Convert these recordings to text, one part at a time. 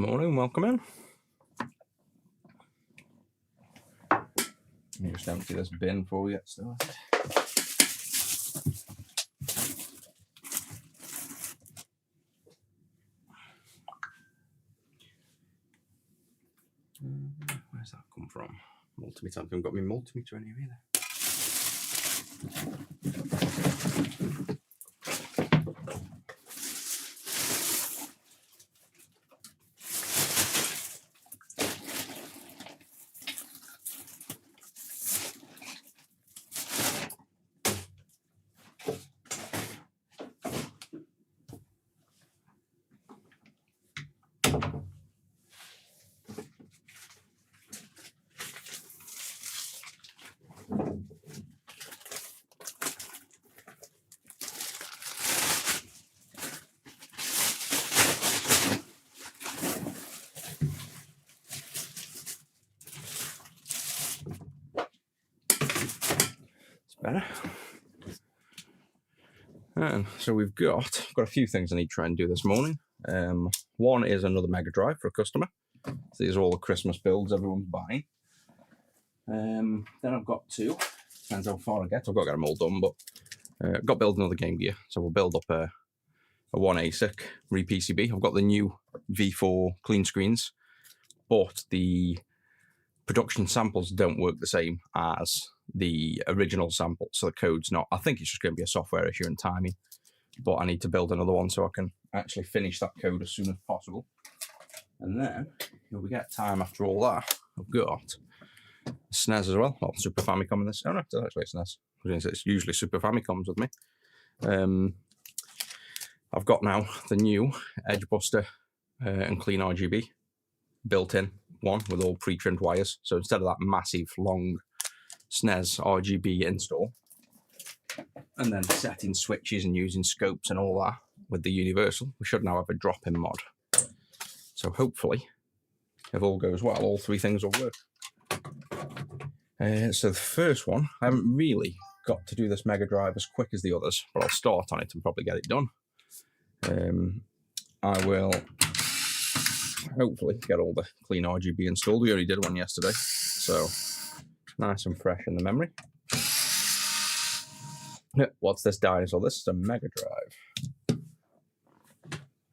Morning, welcome in. Let me just empty this bin before we get started. Where's that come from? Multimeter. I haven't got my multimeter in here either. Better. And so we've got a few things I need to try and do this morning. One is another Mega Drive for a customer. So these are all the Christmas builds everyone's buying. Then I've got two. Depends how far I get. I've got to get them all done, but I've got to build another Game Gear. So we'll build up a one ASIC re-PCB. I've got the new V4 clean screens, but the production samples don't work the same as the original sample, so the code's not. I think it's just going to be a software issue and timing, but I need to build another one so I can actually finish that code as soon as possible. And then, if we get time after all that, I've got SNES as well, or Super Famicom in this. Oh no, it's actually a SNES. It's usually Super Famicoms with me. I've got now the new Edge Buster and Clean RGB built in one with all pre-trimmed wires. So instead of that massive long SNES RGB install and then setting switches and using scopes and all that with the universal, we should now have a drop-in mod. So hopefully, if all goes well, all three things will work. So the first one, I haven't really got to do this Mega Drive as quick as the others, but I'll start on it and probably get it done. I will hopefully get all the clean RGB installed. We only did one yesterday, so nice and fresh in the memory. What's this dinosaur? This is a Mega Drive.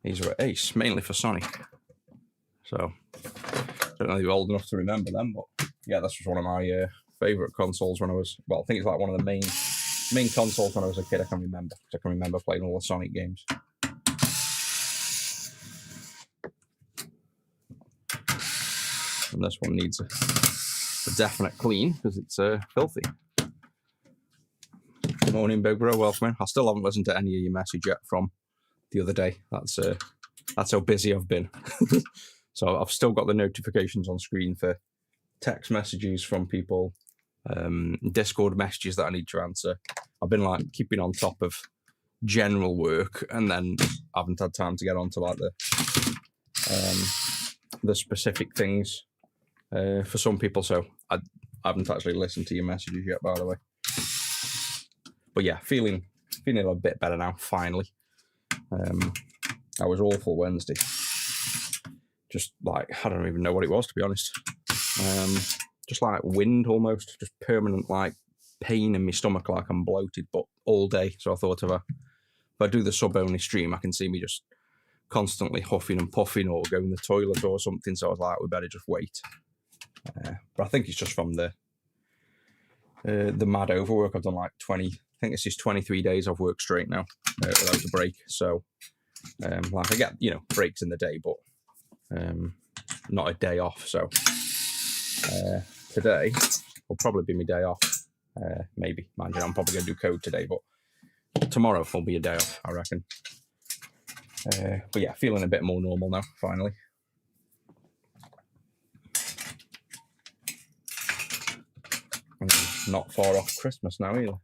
These are Ace, mainly for Sonic. So, I don't know if you're old enough to remember them, but yeah, this was one of my favourite consoles when I was, well, I think it's like one of the main consoles when I was a kid. I can remember playing all the Sonic games. And this one needs a definite clean because it's filthy. Morning, Big Bro. Welcome in. I still haven't listened to any of your message yet from the other day. That's how busy I've been. So I've still got the notifications on screen for text messages from people, Discord messages that I need to answer. I've been like keeping on top of general work, and then I haven't had time to get onto like the specific things for some people. So I haven't actually listened to your messages yet, by the way. But yeah, feeling a bit better now, finally. I was awful Wednesday. Just like, I don't even know what it was, to be honest. Just like wind almost, just permanent like pain in my stomach, like I'm bloated, but all day. So I thought if I do the sub-only stream, I can see me just constantly huffing and puffing or going to the toilet or something. So I was like, we better just wait. But I think it's just from the mad overwork. I've done like 20, I think it's just 23 days I've worked straight now without a break. So like I get, breaks in the day, but not a day off. So today will probably be my day off. Maybe, mind you, I'm probably going to do code today, but tomorrow will be a day off, I reckon. But yeah, feeling a bit more normal now, finally. Not far off Christmas now either.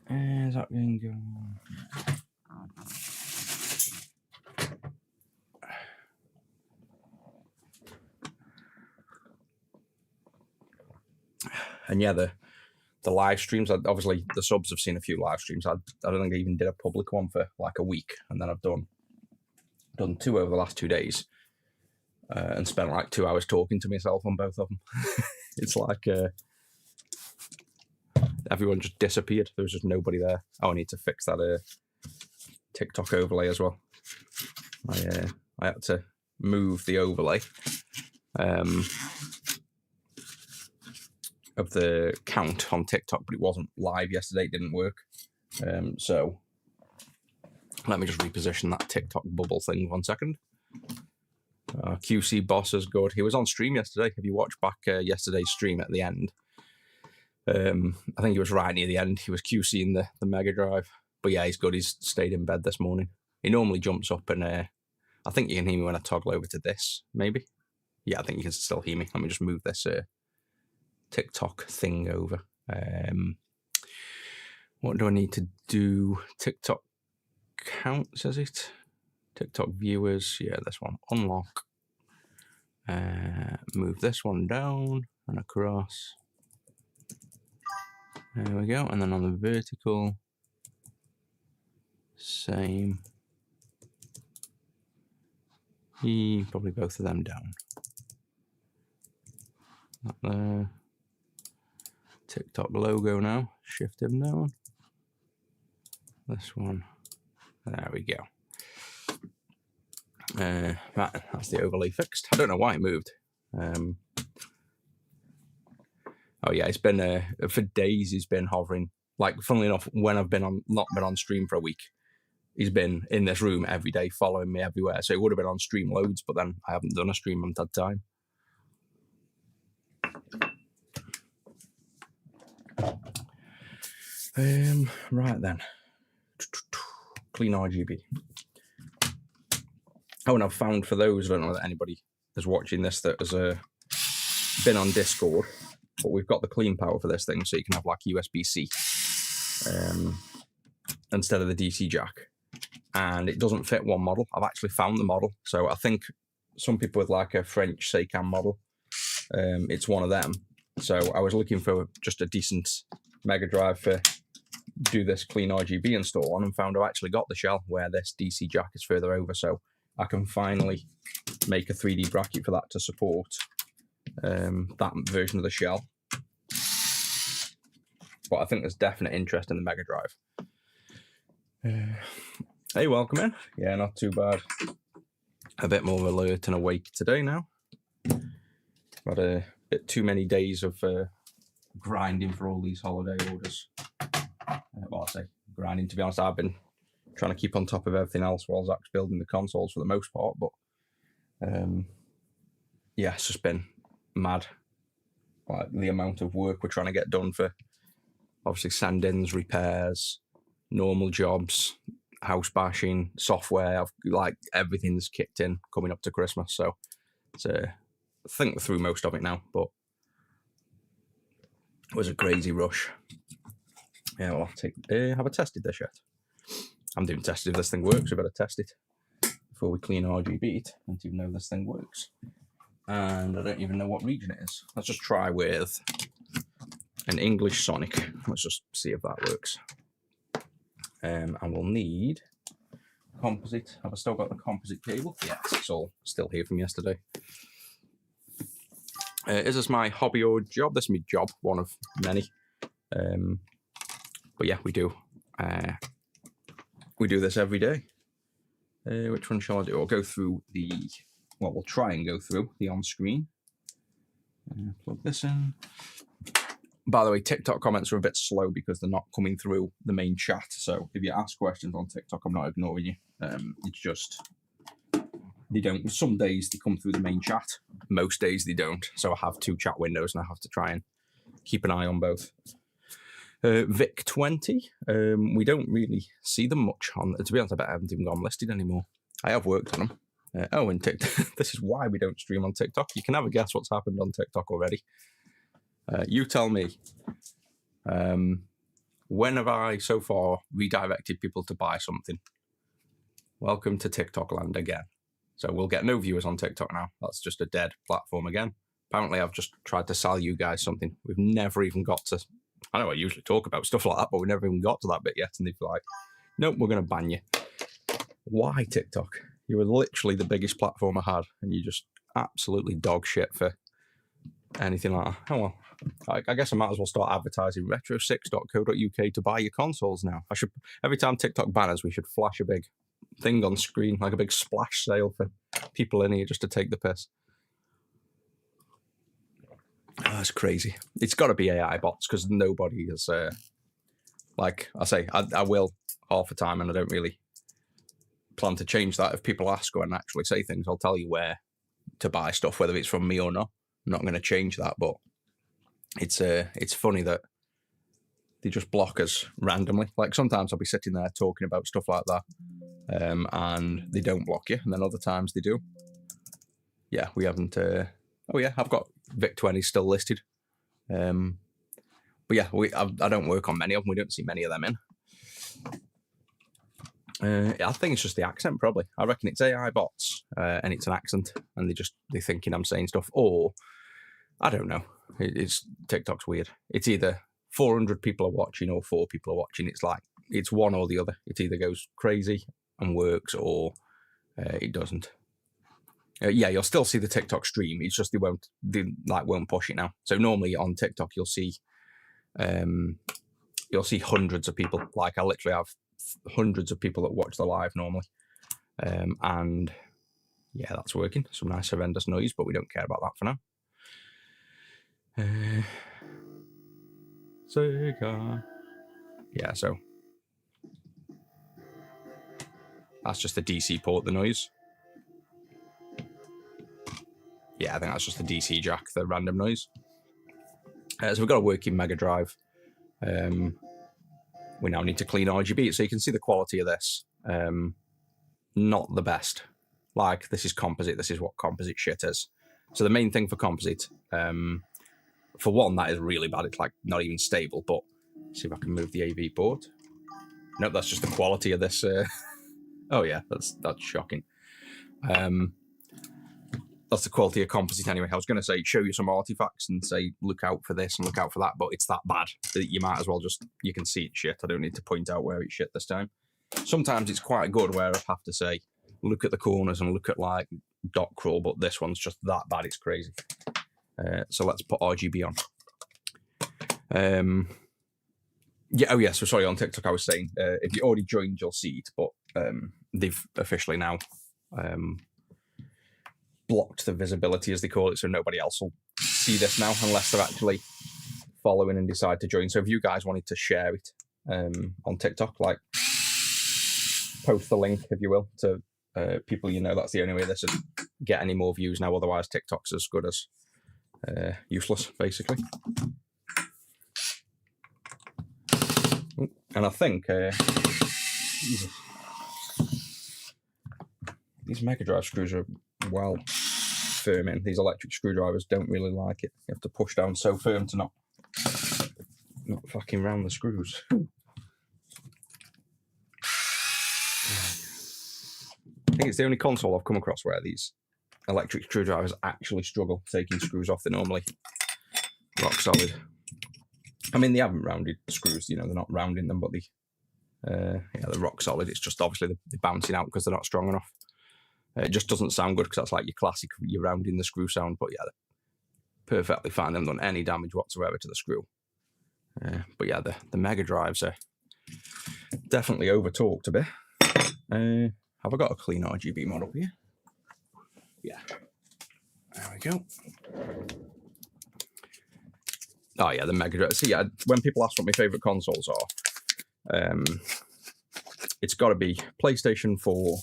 Is that going to go on? And yeah, the live streams, obviously the subs have seen a few live streams. I don't think I even did a public one for like a week, and then I've done Done 2 over the last 2 days, and spent like 2 hours talking to myself on both of them. It's like everyone just disappeared. There was just nobody there. Oh, I need to fix that TikTok overlay as well. I had to move the overlay of the count on TikTok, but it wasn't live yesterday. It didn't work. So let me just reposition that TikTok bubble thing 1 second. QC Boss is good. He was on stream yesterday. If you watched back yesterday's stream at the end, I think he was right near the end. He was QCing the Mega Drive. But yeah, he's good. He's stayed in bed this morning. He normally jumps up and I think you can hear me when I toggle over to this, maybe. Yeah, I think you can still hear me. Let me just move this TikTok thing over. What do I need to do? TikTok count, says it. TikTok viewers. Yeah, this one. Unlock. Move this one down and across. There we go. And then on the vertical, same. Probably both of them down. That there. TikTok logo now. Shift him down. This one. There we go. Right, that's the overlay fixed. I don't know why it moved. Oh yeah, it's been for days. He's been hovering. Like, funnily enough, when I've not been on stream for a week, he's been in this room every day, following me everywhere. So he would have been on stream loads, but then I haven't done a stream. I haven't had time. Right then. Clean RGB. Oh, and I've found, for those, I don't know that anybody is watching this that has been on Discord, but we've got the clean power for this thing, so you can have like USB-C instead of the DC jack. And it doesn't fit one model. I've actually found the model. So I think some people with like a French Seikan model, it's one of them. So I was looking for just a decent Mega Drive for do this clean RGB install on, and found I've actually got the shell where this DC jack is further over. So I can finally make a 3D bracket for that to support that version of the shell. But I think there's definite interest in the Mega Drive. Hey, welcome in. Yeah, not too bad. A bit more alert and awake today now. Had a bit too many days of grinding for all these holiday orders. Well, I say grinding, to be honest. I've been trying to keep on top of everything else while Zach's building the consoles for the most part. But yeah, it's just been mad. Like the amount of work we're trying to get done for, obviously, send-ins, repairs, normal jobs, house bashing, software. Like everything's kicked in coming up to Christmas. So it's I think through most of it now, but it was a crazy rush. Yeah, well, have I tested this yet? I'm doing tested. If this thing works, we better test it before we clean RGB it. I don't even know if this thing works. And I don't even know what region it is. Let's just try with an English Sonic. Let's just see if that works. And we'll need composite. Have I still got the composite cable? Yes, it's all still here from yesterday. Is this my hobby or job? This is my job, one of many. But yeah, we do. We do this every day. Which one shall I do? I'll go through the... Well, we'll try and go through the on-screen. Plug this in. By the way, TikTok comments are a bit slow because they're not coming through the main chat. So if you ask questions on TikTok, I'm not ignoring you. It's just... They don't... Some days they come through the main chat. Most days they don't. So I have 2 chat windows and I have to try and keep an eye on both. Vic20, we don't really see them much on. To be honest, I bet I haven't even got them listed anymore. I have worked on them. Oh, and TikTok. This is why we don't stream on TikTok. You can have a guess what's happened on TikTok already. You tell me. When have I so far redirected people to buy something? Welcome to TikTok land again. So we'll get no viewers on TikTok now. That's just a dead platform again. Apparently, I've just tried to sell you guys something. We've never even got to... I know I usually talk about stuff like that, but we never even got to that bit yet. And they've like, nope, we're going to ban you. Why TikTok? You were literally the biggest platform I had, and you just absolutely dog shit for anything like that. Oh well. I guess I might as well start advertising retro6.co.uk to buy your consoles now. I should, every time TikTok banners, we should flash a big thing on screen, like a big splash sale for people in here just to take the piss. Oh, that's crazy. It's got to be AI bots because nobody is, like I say, I will half the time, and I don't really plan to change that. If people ask or and actually say things, I'll tell you where to buy stuff, whether it's from me or not. I'm not going to change that, but it's funny that they just block us randomly. Like sometimes I'll be sitting there talking about stuff like that, and they don't block you, and then other times they do. Yeah, we haven't. Oh yeah, I've got VIC-20 still listed. But yeah, I don't work on many of them. We don't see many of them in. I think it's just the accent, probably. I reckon it's AI bots, and it's an accent, and they're thinking I'm saying stuff, or I don't know. It's TikTok's weird. It's either 400 people are watching or 4 people are watching. It's like it's one or the other. It either goes crazy and works, or it doesn't. Yeah, you'll still see the TikTok stream. It's just they won't push it now. So normally on TikTok you'll see hundreds of people. Like I literally have hundreds of people that watch the live normally, and yeah, that's working. Some nice horrendous noise, but we don't care about that for now. Sega. Yeah, so that's just the DC port, the noise. Yeah, I think that's just the DC jack, the random noise. So we've got a working Mega Drive. We now need to clean RGB, so you can see the quality of this. Not the best. Like, this is composite. This is what composite shit is. So the main thing for composite, for one, that is really bad. It's like not even stable, but see if I can move the AV port. Nope, that's just the quality of this. Oh yeah, that's shocking. That's the quality of composite anyway. I was going to say, show you some artifacts and say, look out for this and look out for that, but it's that bad that you might as well you can see it's shit. I don't need to point out where it's shit this time. Sometimes it's quite good where I have to say, look at the corners and look at like dot crawl, but this one's just that bad, it's crazy. So let's put RGB on. Yeah, oh yeah, so sorry, on TikTok I was saying, if you already joined, you'll see it, but they've officially now blocked the visibility, as they call it, so nobody else will see this now unless they're actually following and decide to join. So if you guys wanted to share it on TikTok, like post the link, if you will, to people you know, that's the only way this would get any more views now. Otherwise, TikTok's as good as useless, basically. And I think these Mega Drive screws are well firm in. These electric screwdrivers don't really like it. You have to push down so firm to not fucking round the screws. I think it's the only console I've come across where these electric screwdrivers actually struggle taking screws off. They're normally rock solid. I mean, they haven't rounded the screws, you know, they're not rounding them, but they're rock solid. It's just obviously they're bouncing out because they're not strong enough. It just doesn't sound good because that's like your classic, you're rounding the screw sound, but yeah, they're perfectly fine. They haven't done any damage whatsoever to the screw. But yeah, the Mega Drives are definitely over-talked a bit. Have I got a clean RGB mod up here? Yeah. There we go. Oh yeah, the Mega Drive. See, when people ask what my favourite consoles are, it's got to be PlayStation 4,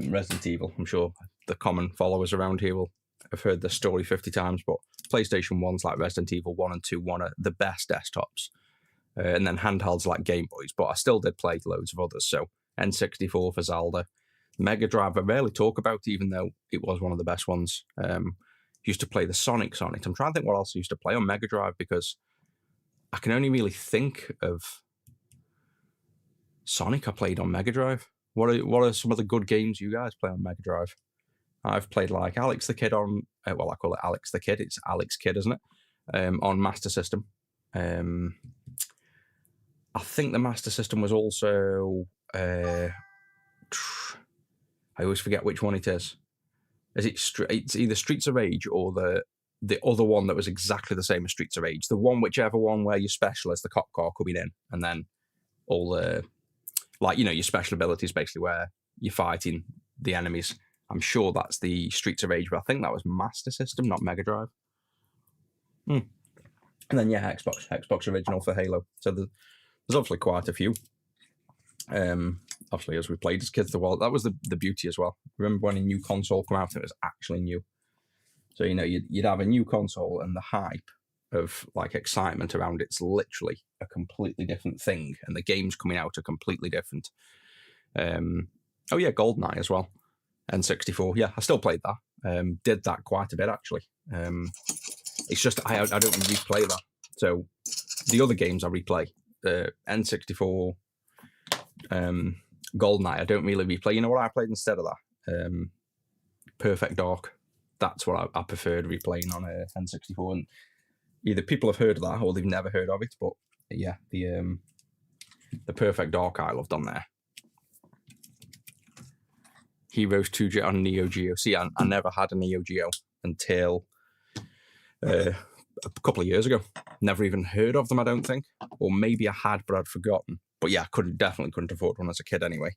Resident Evil. I'm sure the common followers around here will have heard this story 50 times, but PlayStation 1's like Resident Evil 1 and 2, one are the best desktops. And then handhelds like Game Boys, but I still did play loads of others. So N64 for Zelda. Mega Drive, I rarely talk about, even though it was one of the best ones. Used to play the Sonics on it. I'm trying to think what else I used to play on Mega Drive, because I can only really think of Sonic I played on Mega Drive. What are some of the good games you guys play on Mega Drive? I've played like Alex the Kid on, well, I call it Alex the Kid. It's Alex Kid, isn't it? On Master System. I think the Master System was also I always forget which one it is. It's either Streets of Rage or the other one that was exactly the same as Streets of Rage. The one, whichever one where your special is the cop car coming in, and then all the, like, your special abilities basically where you're fighting the enemies. I'm sure that's the Streets of Rage, but I think that was Master System, not Mega Drive. And then, yeah, Xbox original for Halo. So there's obviously quite a few. Obviously, as we played as kids, that was the beauty as well. Remember when a new console came out, it was actually new. So, you'd have a new console, and the hype of, like, excitement around it's literally a completely different thing, and the games coming out are completely different. Oh yeah, GoldenEye as well. N64. Yeah, I still played that. Did that quite a bit, actually. It's just I don't replay that. So the other games I replay, N64, GoldenEye, I don't really replay. You know what I played instead of that? Perfect Dark. That's what I preferred replaying on N64. And either people have heard of that or they've never heard of it. But yeah, the Perfect Dark I loved on there. Heroes 2 on Neo Geo. See, I never had a Neo Geo until a couple of years ago. Never even heard of them, I don't think. Or maybe I had, but I'd forgotten. But yeah, definitely couldn't afford one as a kid anyway.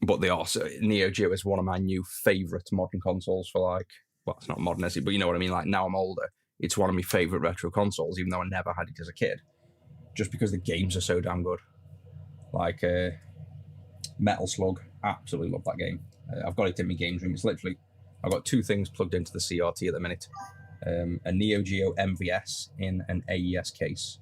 But they are. So Neo Geo is one of my new favourite modern consoles for, like, well, it's not modern, is it? But you know what I mean? Like, now I'm older, it's one of my favourite retro consoles, even though I never had it as a kid. Just because the games are so damn good. Like, Metal Slug, absolutely love that game. I've got it in my games room. It's literally, I've got two things plugged into the CRT at the minute. A Neo Geo MVS in an AES case,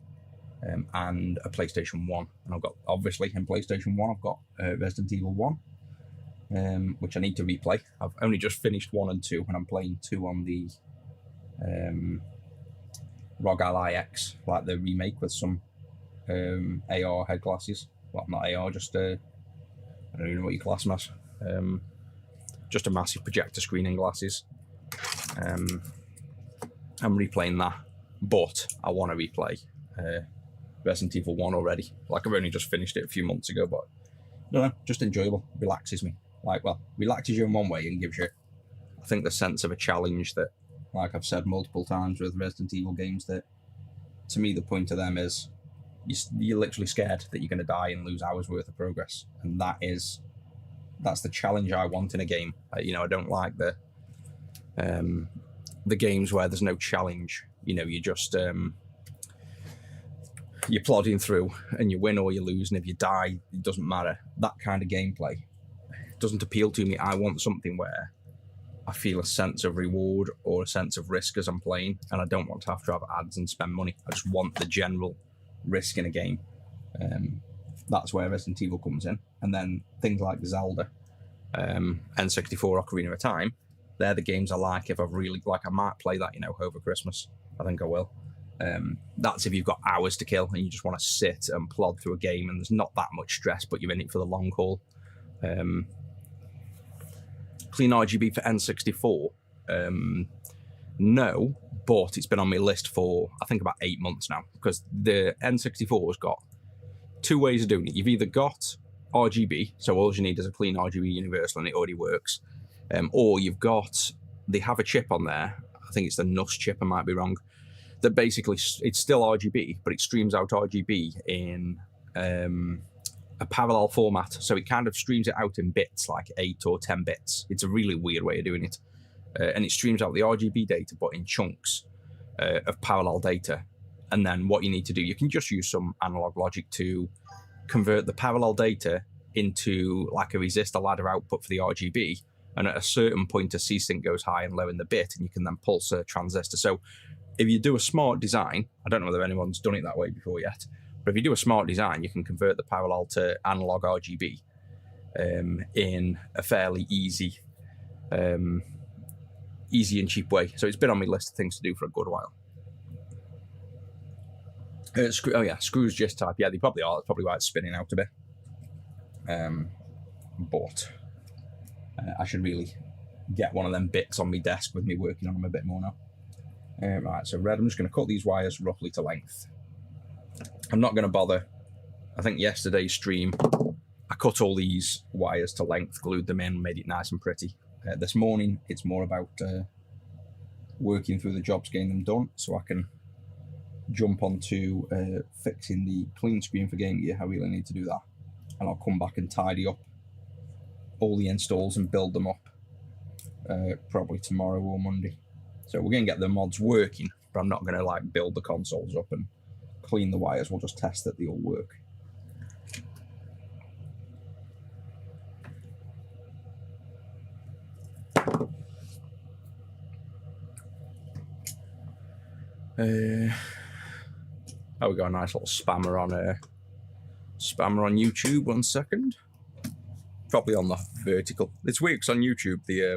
and a PlayStation 1. And I've got, obviously, in PlayStation 1, I've got Resident Evil 1, which I need to replay. I've only just finished 1 and 2, and I'm playing 2 on the ROG Ally X, like the remake with some AR head glasses. Well, not AR, just I don't even know what you class them as. Just a massive projector screen and glasses. I'm replaying that, but I want to replay Resident Evil 1 already. Like, I've only just finished it a few months ago, but no, just enjoyable. Relaxes me. Like, well, relaxes you in one way and gives you, I think, the sense of a challenge that, like I've said multiple times with Resident Evil games, that to me the point of them is you're literally scared that you're going to die and lose hours worth of progress, and that's the challenge I want in a game. I don't like the games where there's no challenge. You just you're plodding through and you win or you lose, and if you die, it doesn't matter. That kind of gameplay doesn't appeal to me. I want something where I feel a sense of reward or a sense of risk as I'm playing, and I don't want to have ads and spend money. I just want the general risk in a game. That's where Resident Evil comes in. And then things like Zelda, N64, Ocarina of Time, they're the games I like if I've really, like, I might play that, over Christmas. I think I will. That's if you've got hours to kill and you just want to sit and plod through a game and there's not that much stress, but you're in it for the long haul. Clean RGB for N64? No, but it's been on my list for, I think, about 8 months now, because the N64 has got two ways of doing it. You've either got RGB, so all you need is a clean RGB universal and it already works, or they have a chip on there, I think it's the NUS chip, I might be wrong, that basically, it's still RGB, but it streams out RGB in a parallel format, so it kind of streams it out in bits, like 8 or 10 bits. It's a really weird way of doing it. And it streams out the RGB data, but in chunks of parallel data. And then what you need to do, you can just use some analog logic to convert the parallel data into like a resistor ladder output for the RGB. And at a certain point, a C-sync goes high and low in the bit, and you can then pulse a transistor. So if you do a smart design, I don't know whether anyone's done it that way before yet, but if you do a smart design, you can convert the parallel to analog RGB in a fairly easy and cheap way. So it's been on my list of things to do for a good while. Screws just type. Yeah, they probably are. That's probably why it's spinning out a bit. But I should really get one of them bits on my desk with me working on them a bit more now. Right, so red, I'm just going to cut these wires roughly to length. I'm not going to bother. I think yesterday's stream, I cut all these wires to length, glued them in, made it nice and pretty. This morning, it's more about working through the jobs, getting them done, so I can jump onto fixing the clean screen for Game Gear. I really need to do that. And I'll come back and tidy up all the installs and build them up probably tomorrow or Monday. So we're going to get the mods working, but I'm not going to like build the consoles up and clean the wires. We'll just test that they all work. Oh, we got a nice little spammer on YouTube. 1 second. Probably on the vertical. It's weird because on YouTube the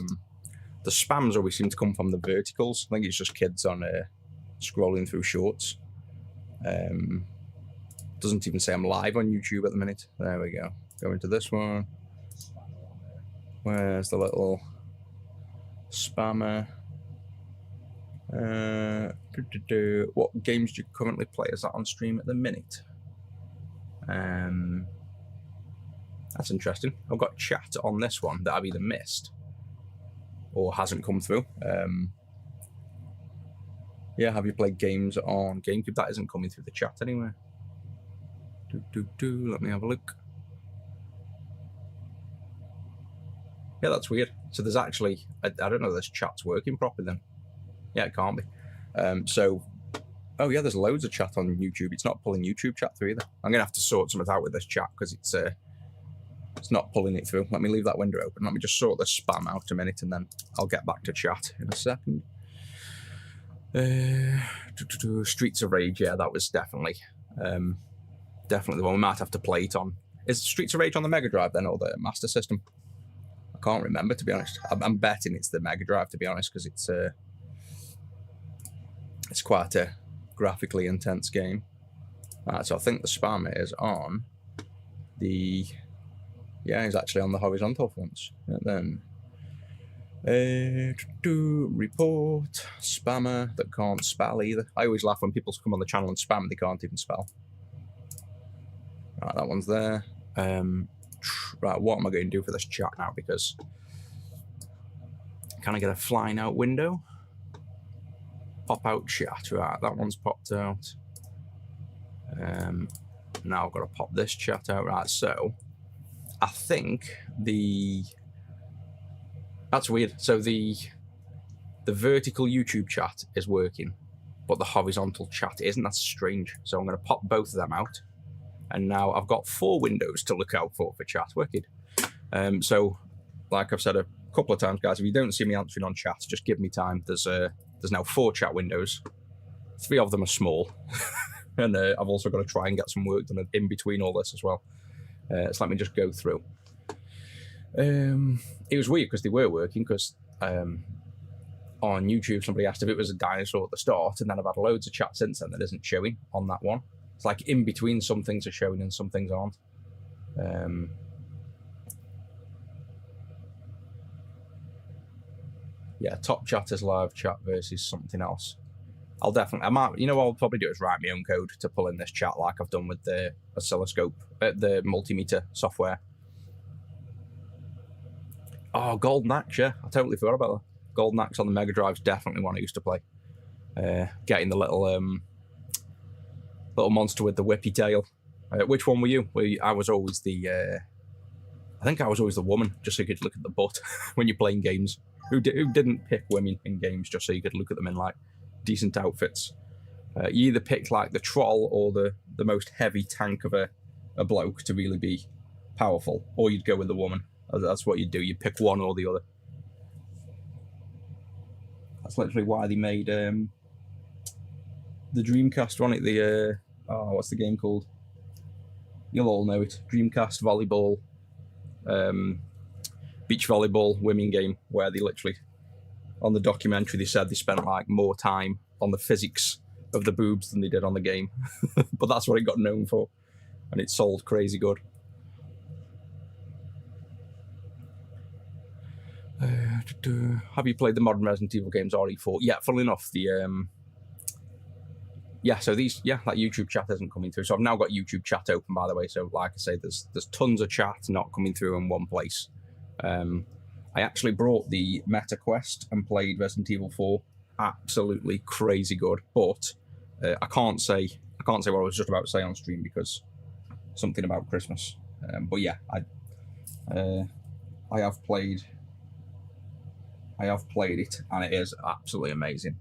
spams always seem to come from the verticals. I think it's just kids on scrolling through shorts. Doesn't even say I'm live on YouTube at the minute. There we go. Go into this one. Where's the little spammer? What games do you currently play? Is that on stream at the minute? That's interesting. I've got chat on this one that I've either missed or hasn't come through. Yeah, have you played games on GameCube? That isn't coming through the chat anywhere. Let me have a look. Yeah, that's weird. So there's actually, I don't know if this chat's working properly then. Yeah, it can't be. Oh yeah, there's loads of chat on YouTube. It's not pulling YouTube chat through either. I'm gonna have to sort something out with this chat because it's not pulling it through. Let me leave that window open. Let me just sort the spam out a minute and then I'll get back to chat in a second. Streets of Rage, yeah, that was definitely the one. We might have to play it on. Is Streets of Rage on the Mega Drive then, or the Master System? I can't remember, to be honest. I'm betting it's the Mega Drive, to be honest, because it's quite a graphically intense game. So I think the spam is on the... Yeah, he's actually on the horizontal fronts. And then report spammer that can't spell either. I always laugh when people come on the channel and spam, they can't even spell. Right, that one's there. Right, what am I going to do for this chat now? Because can I get a flying out window? Pop out chat. Right, that one's popped out. Now I've got to pop this chat out. Right, so I think that's weird. So the vertical YouTube chat is working, but the horizontal chat isn't. That's strange. So I'm going to pop both of them out. And now I've got 4 windows to look out for chat. Wicked. So, like I've said a couple of times, guys, if you don't see me answering on chat, just give me time. There's now 4 chat windows. 3 of them are small. And I've also got to try and get some work done in between all this as well. So let me just go through. It was weird because they were working, because on YouTube somebody asked if it was a dinosaur at the start, and then I've had loads of chat since then that isn't showing on that one. It's like in between, some things are showing and some things aren't. Yeah, top chat is live chat versus something else. I might, you know what I'll probably do is write my own code to pull in this chat like I've done with the oscilloscope, the multimeter software. Oh, Golden Axe, yeah, I totally forgot about that. Golden Axe on the Mega Drive's definitely one I used to play. Getting the little monster with the whippy tail. Which one were you? I was always I think I was always the woman, just so you could look at the butt when you're playing games. Who didn't pick women in games just so you could look at them in like decent outfits? You either picked like the troll or the most heavy tank of a bloke to really be powerful, or you'd go with the woman. That's what you'd do. You'd pick one or the other. That's literally why they made the Dreamcast one. What's the game called? You'll all know it. Dreamcast volleyball, beach volleyball women game, where they literally, on the documentary, they said they spent like more time on the physics of the boobs than they did on the game. But that's what it got known for, and it sold crazy good. Have you played the modern Resident Evil games, RE4? Yeah, funnily enough, yeah, so these, yeah, like YouTube chat isn't coming through. So I've now got YouTube chat open, by the way. So like I say, there's tons of chat not coming through in one place. I actually brought the Meta Quest and played Resident Evil 4. Absolutely crazy good, but I can't say what I was just about to say on stream because something about Christmas. But yeah, I have played it, and it is absolutely amazing.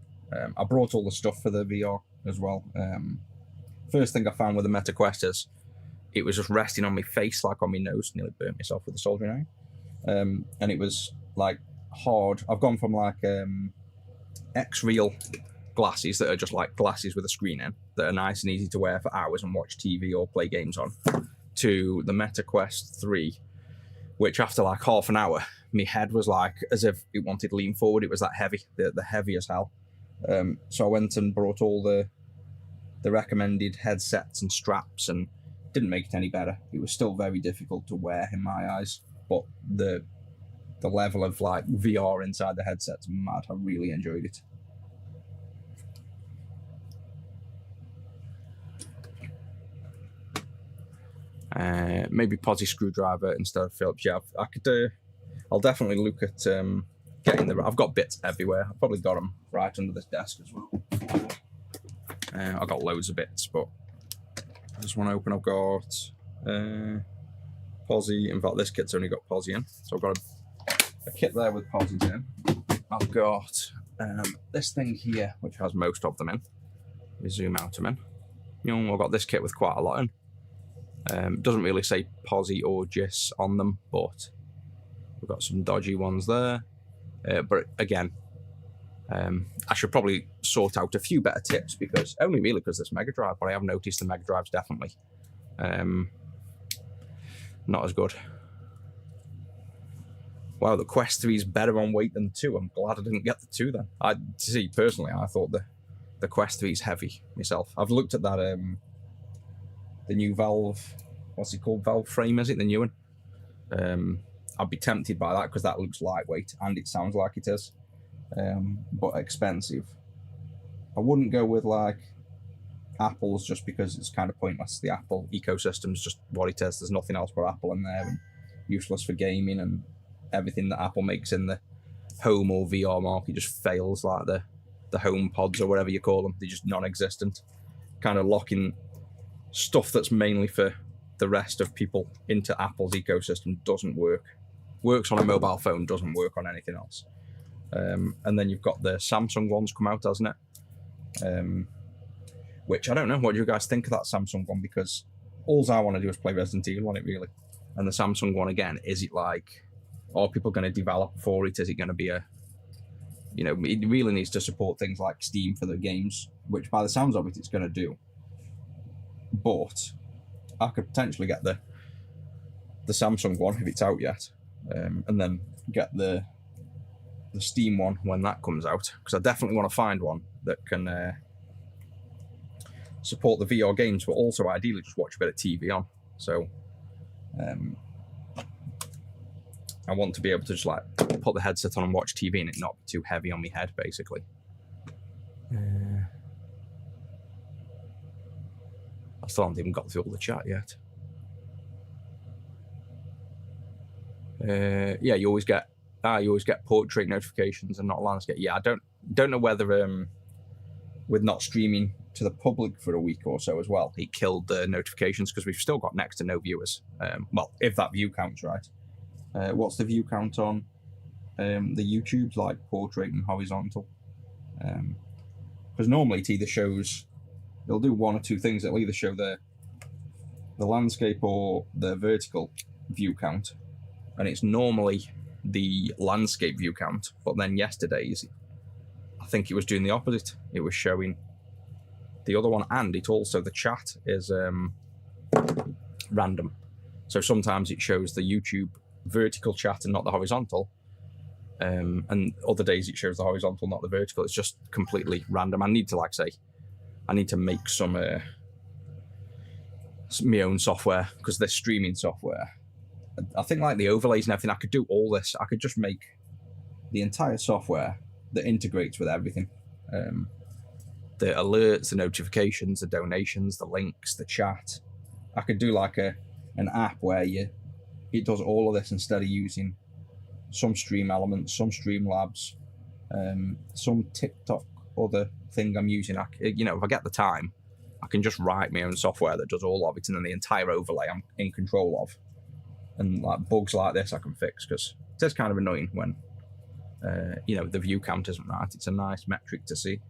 I brought all the stuff for the VR as well. First thing I found with the Meta Quest is it was just resting on my face, like on my nose. Nearly burnt myself with a soldering iron. And it was like hard. I've gone from like X-Real glasses that are just like glasses with a screen in that are nice and easy to wear for hours and watch TV or play games on, to the Meta Quest 3, which after like half an hour, my head was like as if it wanted to lean forward. It was that heavy, the heavy as hell. So I went and brought all the recommended headsets and straps, and didn't make it any better. It was still very difficult to wear in my eyes, but the level of like VR inside the headset's mad. I really enjoyed it. Maybe Posy screwdriver instead of Phillips. Yeah, I could. I'll definitely look at getting the. I've got bits everywhere. I've probably got them right under this desk as well. I've got loads of bits, but I just want to open. I've got Posy. In fact, this kit's only got Posy in, so I've got a kit there with Posys in. I've got this thing here, which has most of them in. Let me zoom out a minute. I've got this kit with quite a lot in. Doesn't really say Posy or Gis on them, but we've got some dodgy ones there. But again, I should probably sort out a few better tips, because only really because this Mega Drive, but I have noticed the Mega Drive's definitely not as good. Wow, the Quest 3 is better on weight than 2. I'm glad I didn't get the 2 then. Personally, I thought the Quest 3 is heavy myself. I've looked at that, the new Valve, what's it called? Valve frame, is it? The new one? I'd be tempted by that because that looks lightweight and it sounds like it is, but expensive. I wouldn't go with like Apple's just because it's kind of pointless. The Apple ecosystem's just what it is. There's nothing else but Apple in there, and useless for gaming, and everything that Apple makes in the home or VR market just fails, like the home pods or whatever you call them. They're just non-existent. Kind of locking stuff that's mainly for the rest of people into Apple's ecosystem doesn't work. Works on a mobile phone, doesn't work on anything else. And then you've got the Samsung ones come out, hasn't it? Which I don't know. What do you guys think of that Samsung one? Because all I want to do is play Resident Evil on it, really. And the Samsung one, again, is it like, are people going to develop for it? Is it going to be a, it really needs to support things like Steam for the games, which by the sounds of it, it's going to do. But I could potentially get the Samsung one if it's out yet, and then get the Steam one when that comes out, because I definitely want to find one that can support the VR games, but also ideally just watch a bit of TV on. So I want to be able to just like put the headset on and watch TV and it not be too heavy on my head, basically. I still haven't even got through all the chat yet. Yeah, you always get portrait notifications and not landscape. Yeah, I don't know whether with not streaming to the public for a week or so as well, it killed the notifications, because we've still got next to no viewers. Well, if that view counts right. What's the view count on the YouTube's like portrait and horizontal? Because normally it either shows, they'll do one or two things. It'll either show the landscape or the vertical view count, and it's normally the landscape view count. But then yesterday's, I think it was doing the opposite. It was showing the other one, and it also, the chat is random. So sometimes it shows the YouTube vertical chat and not the horizontal, and other days it shows the horizontal, not the vertical. It's just completely random. I need to make some my own software, because this streaming software, I think like the overlays and everything, I could do all this. I could just make the entire software that integrates with everything. the alerts, the notifications, the donations, the links, the chat. I could do like an app where it does all of this instead of using some Stream Elements, some Streamlabs, some TikTok other thing I'm using. If I get the time, I can just write my own software that does all of it, and then the entire overlay I'm in control of. And like bugs like this I can fix, because it is kind of annoying when the view count isn't right. It's a nice metric to see.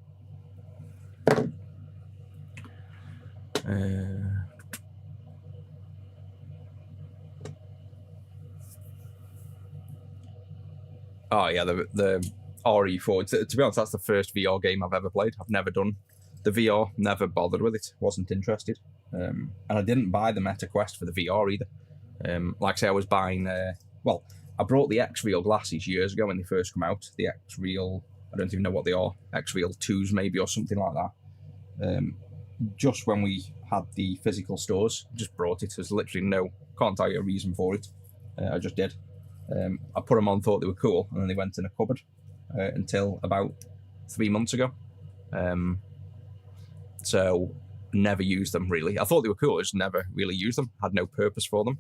Oh yeah, the RE4. To be honest, that's the first VR game I've ever played. I've never done the VR, never bothered with it, wasn't interested. And I didn't buy the Meta Quest for the VR either. Like I say, I was buying, I brought the X-Real glasses years ago when they first come out. The X-Real, I don't even know what they are, X-Real 2s maybe, or something like that. Just when we had the physical stores, just brought it. There's literally can't tell you a reason for it. I just did. I put them on, thought they were cool, and then they went in a cupboard until about 3 months ago. So never used them really. I thought they were cool, I just never really used them, had no purpose for them.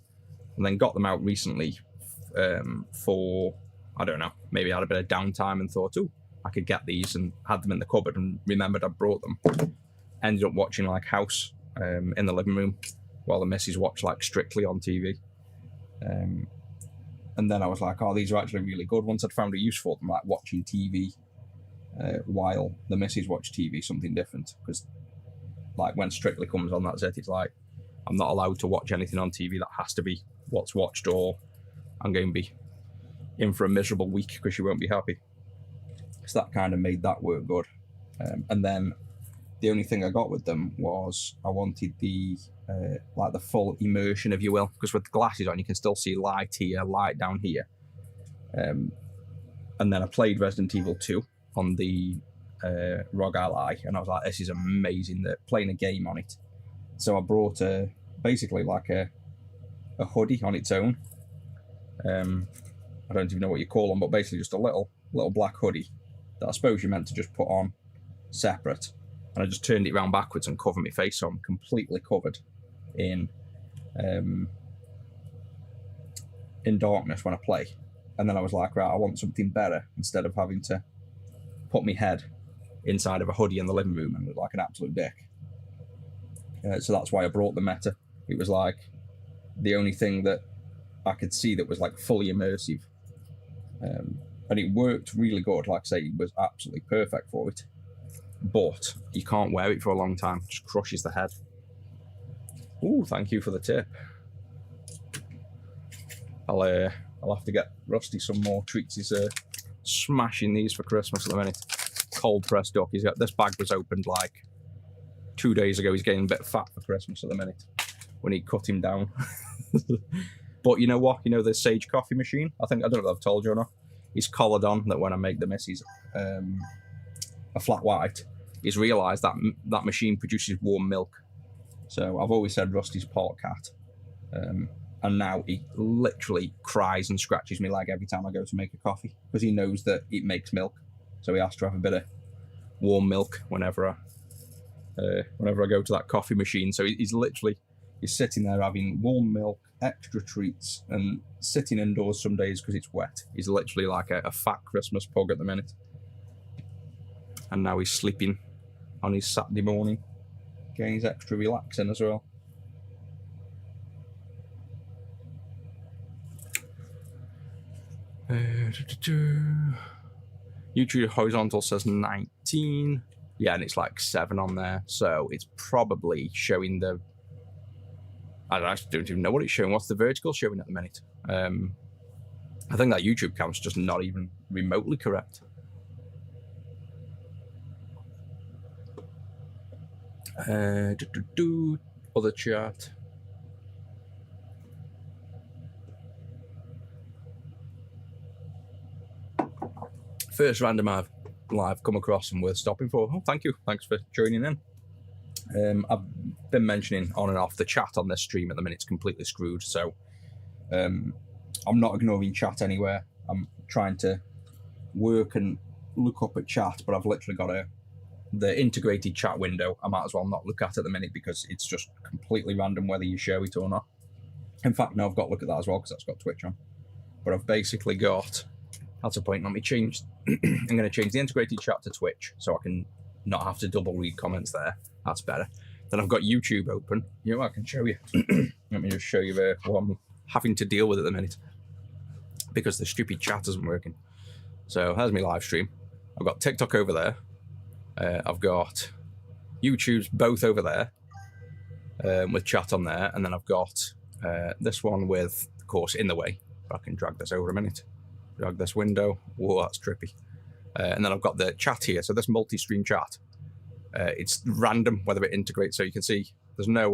And then got them out recently for, I don't know, maybe I had a bit of downtime and thought, I could get these, and had them in the cupboard and remembered I brought them. Ended up watching like House in the living room while the missus watched like Strictly on TV. And then I was like, these are actually really good. Once I'd found a use for them, like watching TV while the missus watched TV, something different. Because like when Strictly comes on, that's it. It's like, I'm not allowed to watch anything on TV. That has to be what's watched, or I'm going to be in for a miserable week because she won't be happy. So that kind of made that work good. And then the only thing I got with them was I wanted the full immersion, if you will, because with the glasses on, you can still see light here, light down here. And then I played Resident Evil 2 on the ROG Ally, and I was like, this is amazing. They're playing a game on it. So I brought basically like a hoodie on its own. I don't even know what you call them, but basically just a little black hoodie that I suppose you're meant to just put on separate. And I just turned it around backwards and covered my face, so I'm completely covered in darkness when I play. And then I was like, right, I want something better instead of having to put my head inside of a hoodie in the living room and look like an absolute dick. So that's why I brought the Meta. It was like the only thing that I could see that was like fully immersive. And it worked really good. Like I say, it was absolutely perfect for it. But you can't wear it for a long time. It just crushes the head. Ooh, thank you for the tip. I'll have to get Rusty some more treats. He's smashing these for Christmas at the minute. Cold pressed duck. This bag was opened like 2 days ago. He's getting a bit fat for Christmas at the minute when he cut him down. But you know what? You know the Sage coffee machine? I don't know if I've told you or not. He's collared on that when I make the missus a flat white, he's realised that that machine produces warm milk. So I've always said Rusty's part cat. And now he literally cries and scratches my leg every time I go to make a coffee because he knows that it makes milk. So he has to have a bit of warm milk whenever I go to that coffee machine. So he's sitting there having warm milk, extra treats, and sitting indoors some days because it's wet. He's literally like a fat Christmas pug at the minute. And now he's sleeping on his Saturday morning, getting his extra relaxing as well. YouTube horizontal says 19. Yeah, and it's like 7 on there. So it's probably showing the... I don't even know what it's showing. What's the vertical showing at the minute? I think that YouTube count's just not even remotely correct. Other chat. First random I've come across and worth stopping for. Oh, thank you. Thanks for joining in. I've been mentioning on and off the chat on this stream at the minute. It's completely screwed. So I'm not ignoring chat anywhere. I'm trying to work and look up at chat, but I've literally got the integrated chat window, I might as well not look at the minute because it's just completely random whether you show it or not. In fact, no, I've got to look at that as well because that's got Twitch on. But I've basically got, that's a point. Let me change. I'm going to change the integrated chat to Twitch so I can not have to double read comments there. That's better. Then I've got YouTube open. You know, I can show you. Let me just show you what I'm having to deal with at the minute because the stupid chat isn't working. So there's my live stream. I've got TikTok over there. I've got YouTube's both over there with chat on there. And then I've got this one with, of course, in the way. If I can drag this over a minute. Drag this window. Whoa, that's trippy. And then I've got the chat here. So this multi-stream chat. It's random whether it integrates. So you can see there's no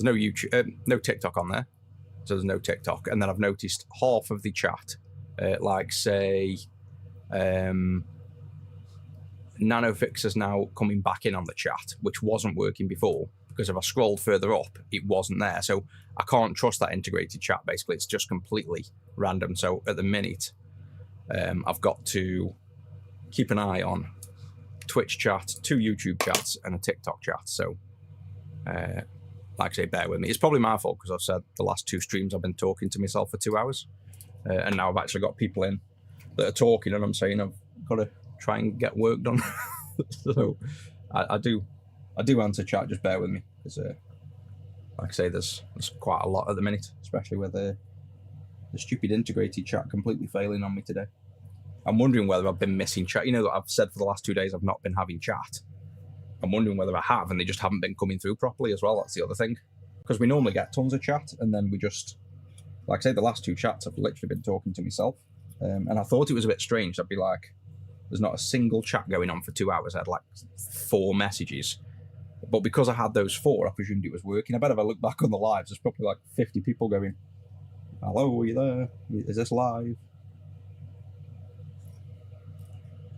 YouTube, no TikTok on there. So there's no TikTok. And then I've noticed half of the chat, like say, Nanofix is now coming back in on the chat, which wasn't working before because if I scrolled further up, it wasn't there. So I can't trust that integrated chat. Basically, it's just completely random. So at the minute, I've got to keep an eye on Twitch chat, 2 YouTube chats, and a TikTok chat. So, like I say, bear with me. It's probably my fault because I've said the last 2 streams I've been talking to myself for 2 hours, and now I've actually got people in that are talking, and I'm saying I've got to try and get work done. So I do answer chat. Just bear with me because, like I say, there's quite a lot at the minute, especially with the stupid integrated chat completely failing on me today. I'm wondering whether I've been missing chat. You know that I've said for the last 2 days I've not been having chat. I'm wondering whether I have and they just haven't been coming through properly as well. That's the other thing. Because we normally get tons of chat and then we just, like I say, the last 2 chats I've literally been talking to myself. And I thought it was a bit strange. I'd be like, there's not a single chat going on for 2 hours. I had like 4 messages. But because I had those 4, I presumed it was working. I bet if I look back on the lives, there's probably like 50 people going, hello, are you there? Is this live?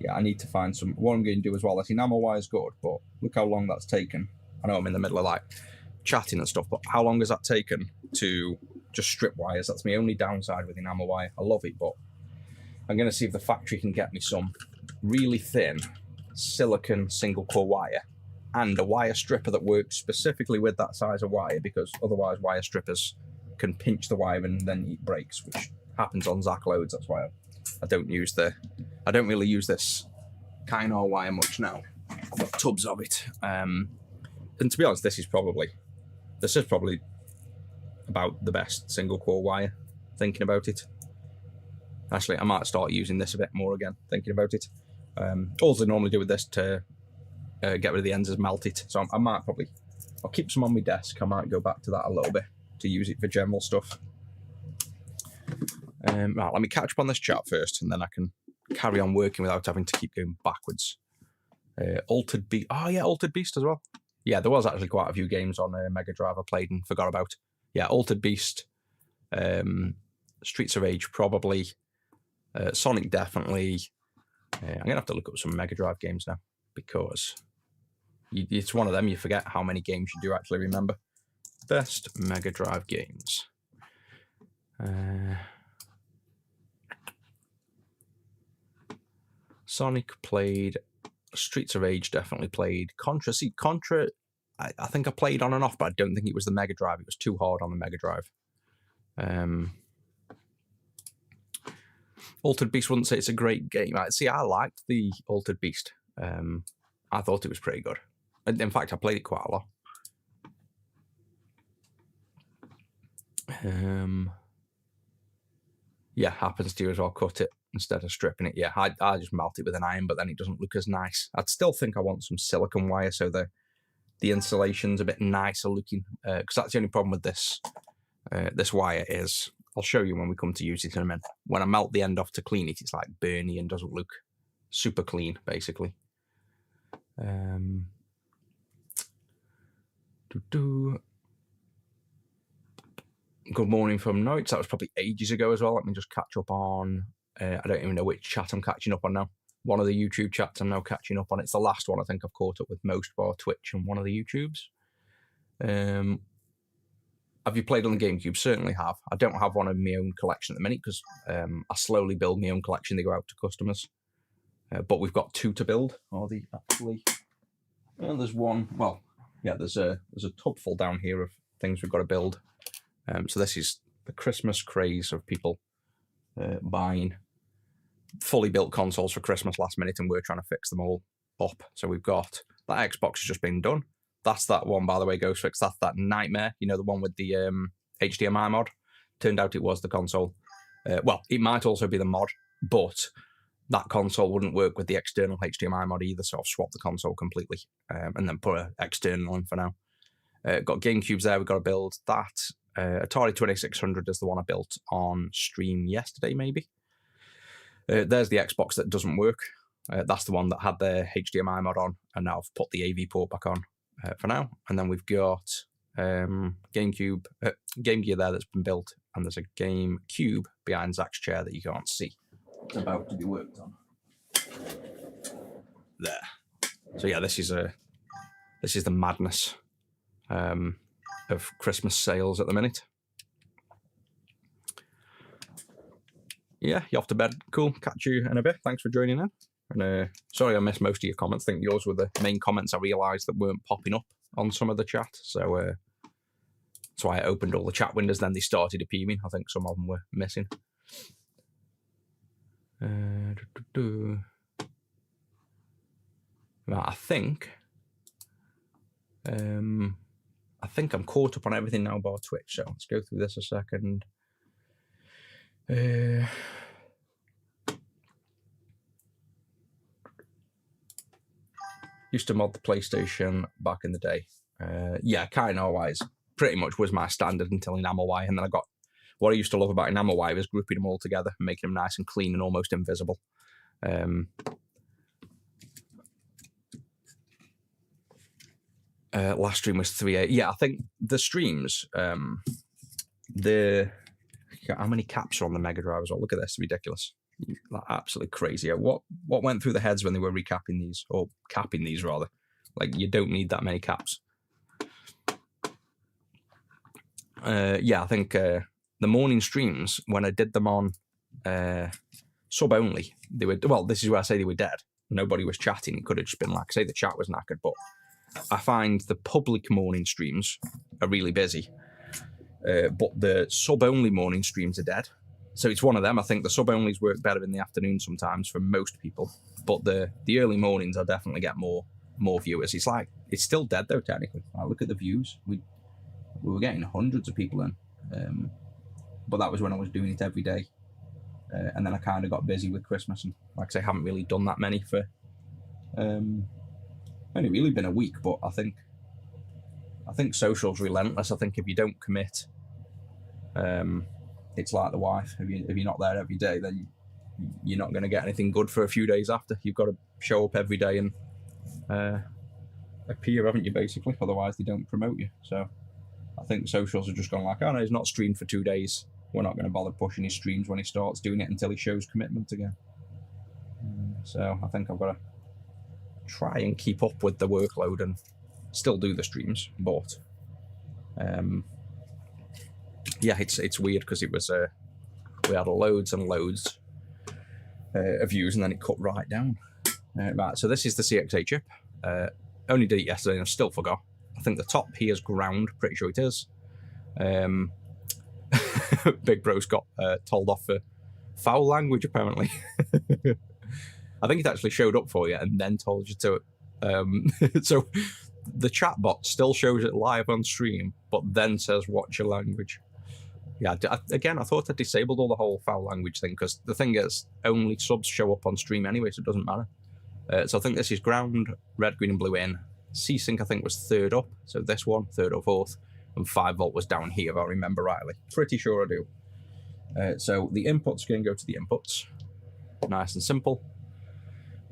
Yeah, I need to find some. What I'm going to do as well, I see enamel wire is good, but look how long that's taken. I know I'm in the middle of like chatting and stuff, but how long has that taken to just strip wires? That's my only downside with enamel wire. I love it, but I'm going to see if the factory can get me some really thin silicon single core wire and a wire stripper that works specifically with that size of wire, because otherwise wire strippers can pinch the wire and then it breaks, which happens on Zach loads. That's why I don't really use this Kynar wire much now. I've got tubs of it. And to be honest, this is probably about the best single core wire, thinking about it. Actually, I might start using this a bit more again, thinking about it. All I normally do with this to get rid of the ends is melt it. So I'll keep some on my desk. I might go back to that a little bit to use it for general stuff. Right, let me catch up on this chat first, and then I can carry on working without having to keep going backwards. Altered Beast. Oh, yeah, Altered Beast as well. Yeah, there was actually quite a few games on Mega Drive I played and forgot about. Yeah, Altered Beast, Streets of Rage probably, Sonic definitely. I'm going to have to look up some Mega Drive games now, because it's one of them, you forget how many games you do actually remember. Best Mega Drive games. Sonic played, Streets of Rage definitely played. Contra, I think I played on and off, but I don't think it was the Mega Drive. It was too hard on the Mega Drive. Altered Beast wouldn't say it's a great game. See, I liked the Altered Beast. I thought it was pretty good. In fact, I played it quite a lot. Yeah, happens to you as well. Cut it instead of stripping it. Yeah, I just melt it with an iron, but then it doesn't look as nice. I'd still think I want some silicone wire so the insulation's a bit nicer looking. Because that's the only problem with this wire is, I'll show you when we come to use it in a minute. When I melt the end off to clean it, it's like burny and doesn't look super clean, basically. Good morning from Norwich. That was probably ages ago as well. Let me just catch up on, I don't even know which chat I'm catching up on now. One of the YouTube chats I'm now catching up on. It's the last one I think I've caught up with most, bar Twitch and one of the YouTubes. Have you played on the GameCube? Certainly have. I don't have one in my own collection at the minute because I slowly build my own collection. They go out to customers. but we've got 2 to build. Or the actually, there's one. Well, yeah, there's a tub full down here of things we've got to build. So this is the Christmas craze of people buying fully built consoles for Christmas last minute, and we're trying to fix them all up. So we've got that Xbox has just been done. That's that one, by the way, Ghost Fix. That's that Nightmare, you know, the one with the HDMI mod. Turned out it was the console. Well, it might also be the mod, but that console wouldn't work with the external HDMI mod either, so I've swapped the console completely and then put an external in for now. Got GameCubes there, we've got to build that. Atari 2600 is the one I built on stream yesterday, maybe. There's the Xbox that doesn't work. That's the one that had the HDMI mod on, and now I've put the AV port back on for now. And then we've got Game Gear there that's been built, and there's a GameCube behind Zach's chair that you can't see. It's about to be worked on. There. So yeah, this is the madness of Christmas sales at the minute. Yeah, you off to bed. Cool. Catch you in a bit. Thanks for joining in. And sorry I missed most of your comments. I think yours were the main comments I realised that weren't popping up on some of the chat. So that's why I opened all the chat windows. Then they started appearing. I think some of them were missing. Right, I think I'm caught up on everything now bar Twitch. So let's go through this a second. Used to mod the PlayStation back in the day. Yeah, kind of wise. Pretty much was my standard until Enamel Wire, and then I got what I used to love about Enamel Wire is grouping them all together and making them nice and clean and almost invisible. Last stream was 3A. Yeah, I think the streams, how many caps are on the Mega Drive as well? Look at this, ridiculous. Like, absolutely crazy. What went through the heads when they were recapping these, or capping these rather? Like, you don't need that many caps. Yeah, I think the morning streams, when I did them on sub only, they were, well, this is where I say they were dead. Nobody was chatting. It could have just been like, say the chat was knackered, but I find the public morning streams are really busy, but the sub-only morning streams are dead. So it's one of them. I think the sub-onlys work better in the afternoon sometimes for most people, but the early mornings I definitely get more viewers. It's like, it's still dead though, technically. Like, look at the views. We were getting hundreds of people in, but that was when I was doing it every day. And then I kind of got busy with Christmas, and like I say, haven't really done that many for only really been a week. But I think social's relentless. I think if you don't commit, it's like the wife. If you're not there every day, then you're not going to get anything good for a few days after. You've got to show up every day and appear, haven't you, basically? Otherwise they don't promote you. So I think socials are just going like, oh no, he's not streamed for 2 days. We're not going to bother pushing his streams when he starts doing it until he shows commitment again. So I think I've got to try and keep up with the workload and still do the streams. But yeah, it's weird because it was we had loads and loads of views, and then it cut right down. Right, so this is the CX8 chip. Only did it yesterday and I still forgot. I think the top here is ground, pretty sure it is. Big Bro's got told off for foul language, apparently. I think it actually showed up for you and then told you to. So the chatbot still shows it live on stream, but then says, watch your language. Yeah, again, I thought I disabled all the whole foul language thing, because the thing is, only subs show up on stream anyway, so it doesn't matter. So I think this is ground, red, green, and blue in. C-Sync, I think, was third up. So this one, third or fourth. And 5 volt was down here, if I remember rightly. Pretty sure I do. So the inputs can go to the inputs. Nice and simple.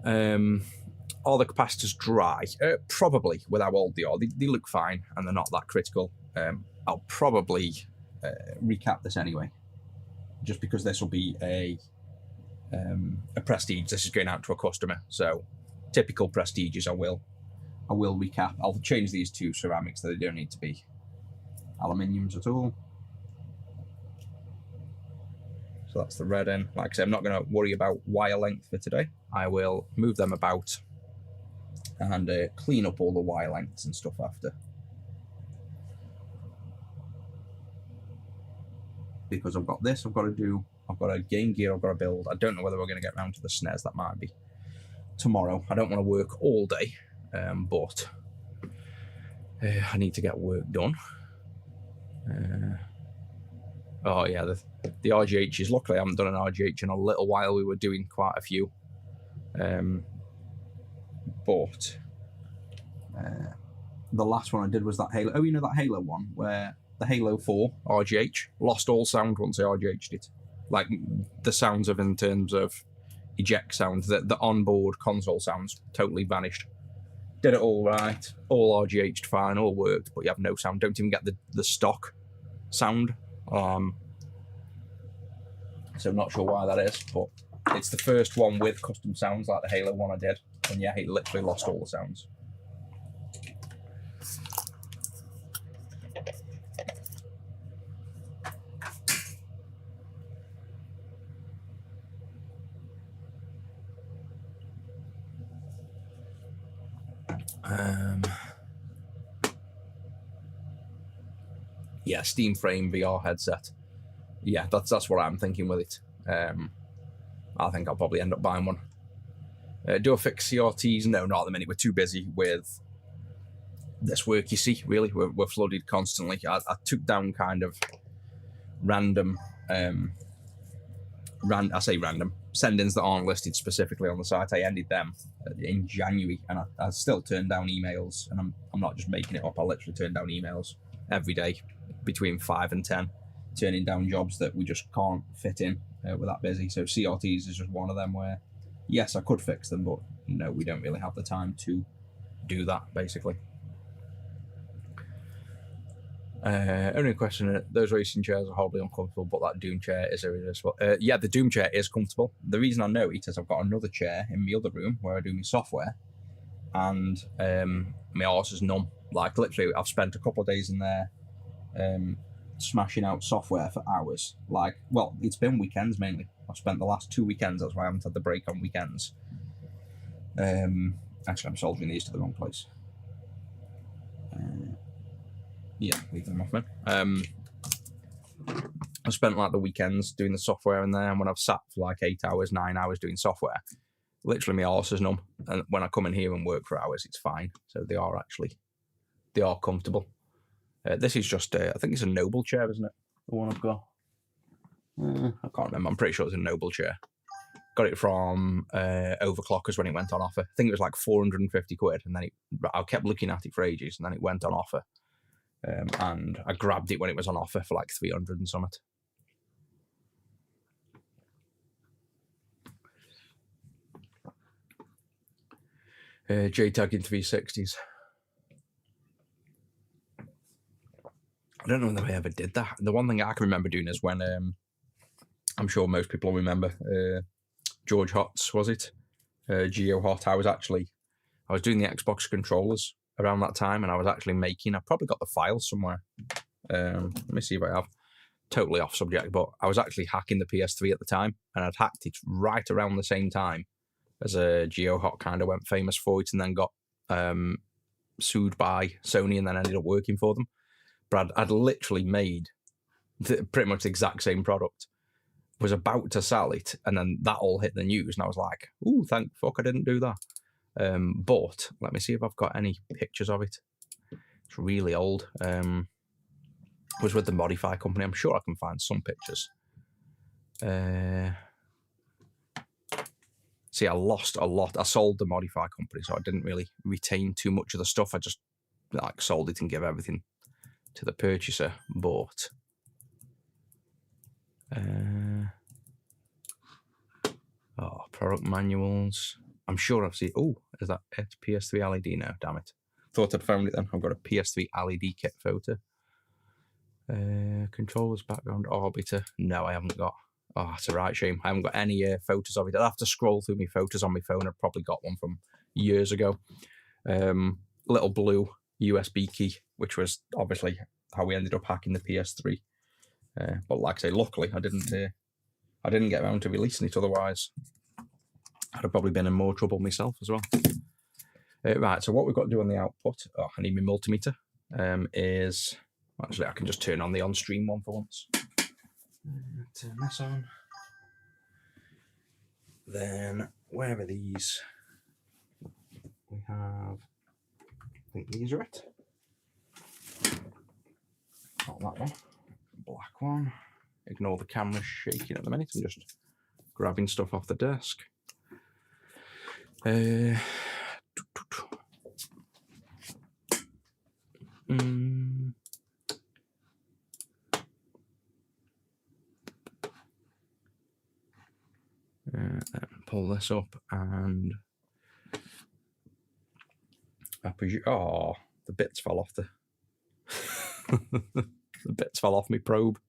Are the capacitors dry? Probably, with how old they are. They look fine, and they're not that critical. I'll probably recap this anyway, just because this will be a prestige. This is going out to a customer, so typical prestiges I will recap. I'll change these to ceramics, so they don't need to be aluminiums at all. So that's the red in. Like I said, I'm not going to worry about wire length for today. I will move them about and clean up all the wire lengths and stuff after. Because I've got this, I've got a Game Gear I've got to build. I don't know whether we're going to get around to the SNES. That might be tomorrow. I don't want to work all day, but I need to get work done. Oh yeah, the RGHs. Luckily, I haven't done an RGH in a little while. We were doing quite a few, but the last one I did was that Halo. Oh, you know that Halo one where the Halo 4 RGH lost all sound once I RGH'd it. Like the sounds of in terms of eject sounds, the onboard console sounds totally vanished. Did it all right, all RGH'd fine, all worked, but you have no sound. Don't even get the stock sound. So I'm not sure why that is, but it's the first one with custom sounds like the Halo one I did, and yeah, it literally lost all the sounds. Yeah, Steam Frame VR headset. Yeah, that's what I'm thinking with it. I think I'll probably end up buying one. Do I fix CRTs? No, not at the minute. We're too busy with this work, you see, really. We're flooded constantly. I took down kind of random, I say random, send-ins that aren't listed specifically on the site. I ended them in January, and I still turn down emails, and I'm not just making it up. I literally turn down emails every day, between 5 and 10, turning down jobs that we just can't fit in. We're that busy. So CRTs is just one of them where, yes, I could fix them, but no, we don't really have the time to do that, basically. Only question, those racing chairs are horribly uncomfortable, but that Doom chair is irresistible. Yeah, the Doom chair is comfortable. The reason I know it is I've got another chair in my other room where I do my software, and my arse is numb. Like, literally, I've spent a couple of days in there smashing out software for hours. Like, well, it's been weekends mainly. I've spent the last 2 weekends, that's why I haven't had the break on weekends. Actually, I'm soldering these to the wrong place. Yeah, leave them off, man. I've spent like the weekends doing the software in there, and when I've sat for like 8 hours, 9 hours doing software, literally my arse is numb. And when I come in here and work for hours, it's fine. So they are comfortable. This is just, I think it's a Noble chair, isn't it? The one I've got. I can't remember. I'm pretty sure it's a Noble chair. Got it from Overclockers when it went on offer. I think it was like 450 quid, and then I kept looking at it for ages, and then it went on offer. And I grabbed it when it was on offer for like 300 and something. JTAG in 360s. I don't know whether I ever did that. The one thing I can remember doing is when, I'm sure most people will remember, George Hot's, was it? Geo Hot. I was doing the Xbox controllers around that time, and I was actually making, I probably got the files somewhere. Let me see if I have. Totally off subject, but I was actually hacking the PS3 at the time, and I'd hacked it right around the same time as Geo Hot kind of went famous for it, and then got sued by Sony, and then ended up working for them. But I'd literally made pretty much the exact same product, was about to sell it, and then that all hit the news, and I was like, ooh, thank fuck I didn't do that. But let me see if I've got any pictures of it. It's really old. It was with the Modify company. I'm sure I can find some pictures. See, I lost a lot. I sold the Modify company, so I didn't really retain too much of the stuff. I just like sold it and gave everything to the purchaser. But product manuals. I'm sure I've seen. Oh, is that PS3 LED now? Damn it! Thought I'd found it then. I've got a PS3 LED kit photo. Controllers, background, orbiter. No, I haven't got. Oh, it's a right shame. I haven't got any photos of it. I'd have to scroll through my photos on my phone. I've probably got one from years ago. Little blue USB key, which was obviously how we ended up hacking the PS3. But like I say, luckily I didn't I didn't get around to releasing it, otherwise I'd have probably been in more trouble myself as well. Right, so what we've got to do on the output, I need my multimeter, is, actually I can just turn on the on-stream one for once. Turn this on. Then, where are these? We have, I think these are it. Not that one. Black one. Ignore the camera shaking at the minute. I'm just grabbing stuff off the desk. Pull this up and I presume, oh, the bits fell off the the bits fell off my probe.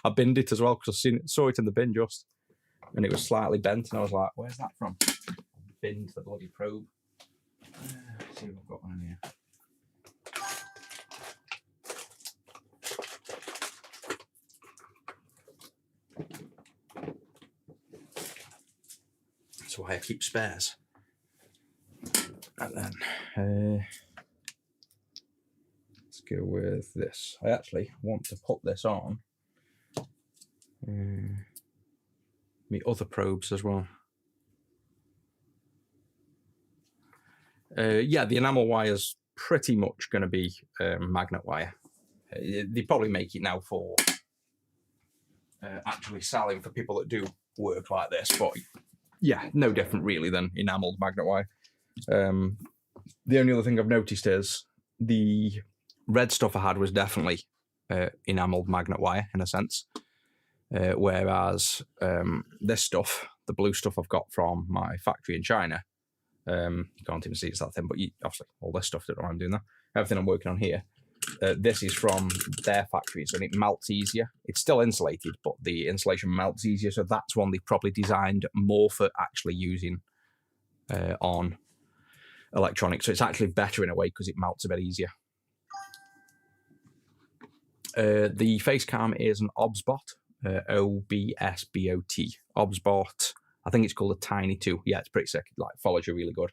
I binned it as well because I saw it in the bin just, and it was slightly bent, and I was like, "Where's that from?" I binned the bloody probe. Let's see if I've got one in here. That's why I keep spares. And then let's go with this. I actually want to put this on my other probes as well. Yeah, the enamel wire is pretty much going to be magnet wire. They probably make it now for actually selling for people that do work like this, but yeah, no different really than enameled magnet wire. The only other thing I've noticed is the red stuff I had was definitely enameled magnet wire in a sense, whereas this stuff, the blue stuff I've got from my factory in China, you can't even see it's that thin, but obviously all this stuff, don't know why I'm doing that. Everything I'm working on here, this is from their factories and it melts easier. It's still insulated, but the insulation melts easier, so that's one they probably designed more for actually using on electronics. So it's actually better in a way because it melts a bit easier. The face cam is an OBSBot, OBSBOT, OBSBot. I think it's called a Tiny 2. Yeah, it's pretty sick. It like follows you really good.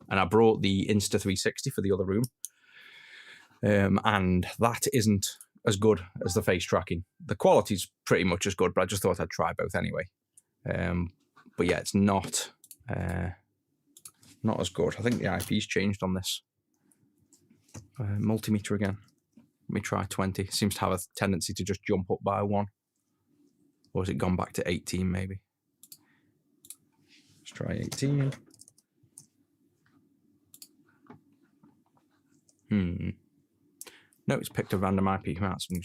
And I brought the Insta360 for the other room, and that isn't as good as the face tracking. The quality's pretty much as good, but I just thought I'd try both anyway. But yeah, it's not as good. I think the IP's changed on this multimeter again. Let me try 20. It seems to have a tendency to just jump up by 1. Or has it gone back to 18 maybe? Let's try 18. No, it's picked a random IP out, so I'm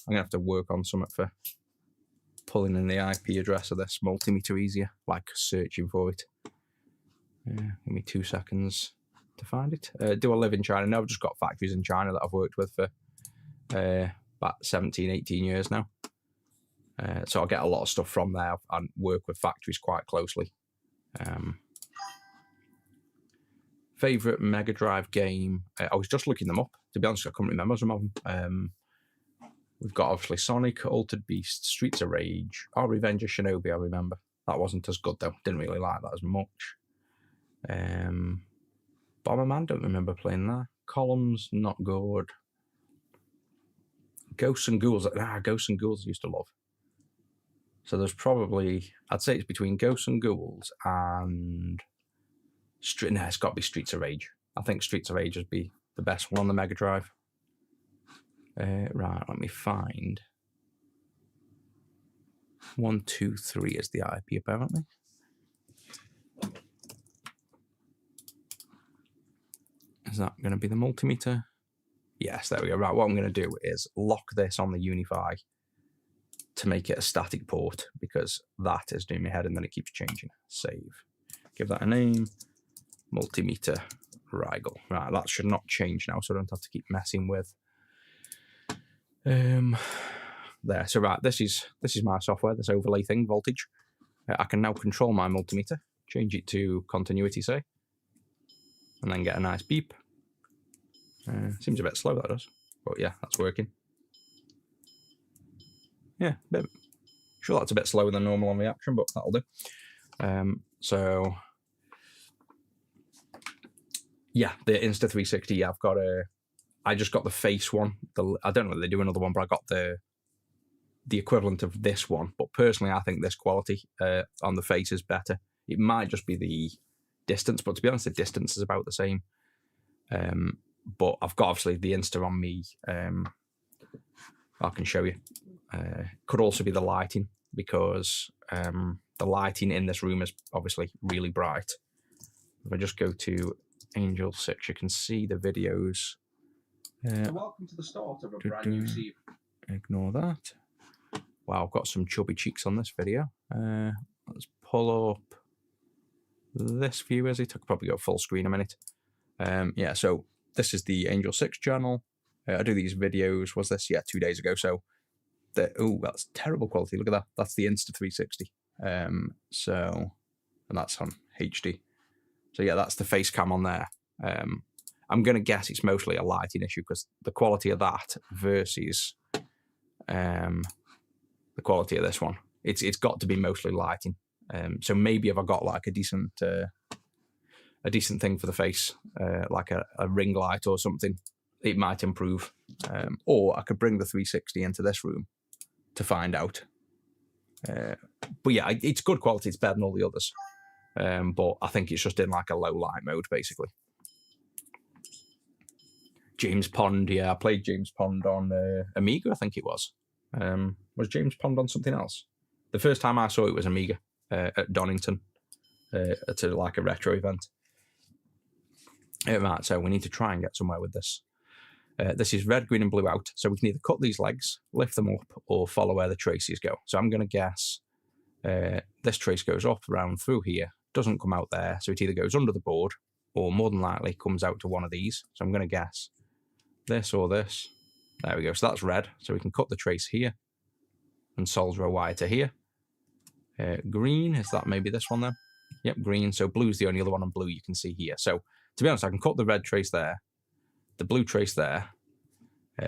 gonna have to work on something for pulling in the IP address of this multimeter easier, like searching for it. Give me 2 seconds to find it. Do I live in China? No, I've just got factories in China that I've worked with for about 17, 18 years now. So I get a lot of stuff from there and work with factories quite closely. Favorite Mega Drive game? I was just looking them up. To be honest, I couldn't remember some of them. We've got obviously Sonic, Altered Beast, Streets of Rage, Revenge of Shinobi. I remember that wasn't as good though. Didn't really like that as much. Bomberman, don't remember playing that. Columns, not good. Ghosts and Ghouls. Ghosts and Ghouls I used to love. So there's probably, I'd say it's between Ghosts and Ghouls and it's got to be Streets of Rage. I think Streets of Rage would be the best one on the Mega Drive. Right, let me find. 1, 2, 3 is the IP apparently. Is that going to be the multimeter? Yes, there we go. Right, what I'm going to do is lock this on the Unify to make it a static port, because that is doing my head and then it keeps changing. Save. Give that a name. Multimeter Rigel. Right, that should not change now, so I don't have to keep messing with. There. So right, this is my software, this overlay thing, voltage. I can now control my multimeter, change it to continuity, say, and then get a nice beep. Seems a bit slow, that does, but yeah, that's working. Yeah, Sure, that's a bit slower than normal on reaction, but that'll do. So yeah, the Insta360. Yeah, I just got the face one. I don't know whether they do another one, but I got the equivalent of this one. But personally, I think this quality on the face is better. It might just be the distance, but to be honest, the distance is about the same. But I've got obviously the Insta on me. I can show you. Could also be the lighting, because the lighting in this room is obviously really bright. If I just go to Angel 6, you can see the videos. Welcome to the start of a brand new season. Ignore that. Wow, I've got some chubby cheeks on this video. Let's pull up this view as it. I could probably go full screen a minute. Yeah, so this is the Angel 6 channel. I do these videos. Was this? Yeah, 2 days ago. So, oh, that's terrible quality. Look at that. That's the Insta360. And that's on HD. So yeah, that's the face cam on there. I'm going to guess it's mostly a lighting issue, because the quality of that versus the quality of this one, it's got to be mostly lighting. So maybe if I got like a decent thing for the face, like a ring light or something, it might improve. Or I could bring the 360 into this room to find out. But yeah, it's good quality. It's better than all the others. But I think it's just in like a low light mode, basically. James Pond, yeah, I played James Pond on Amiga, I think it was. Was James Pond on something else? The first time I saw it was Amiga at Donington, at like a retro event. Right, so we need to try and get somewhere with this. This is red, green, and blue out. So we can either cut these legs, lift them up, or follow where the traces go. So I'm going to guess this trace goes up, around through here, doesn't come out there. So it either goes under the board, or more than likely comes out to one of these. So I'm going to guess this or this. There we go. So that's red. So we can cut the trace here and solder a wire to here. Green, is that maybe this one then? Yep, green. So blue's the only other one on blue you can see here. So to be honest, I can cut the red trace there, the blue trace there.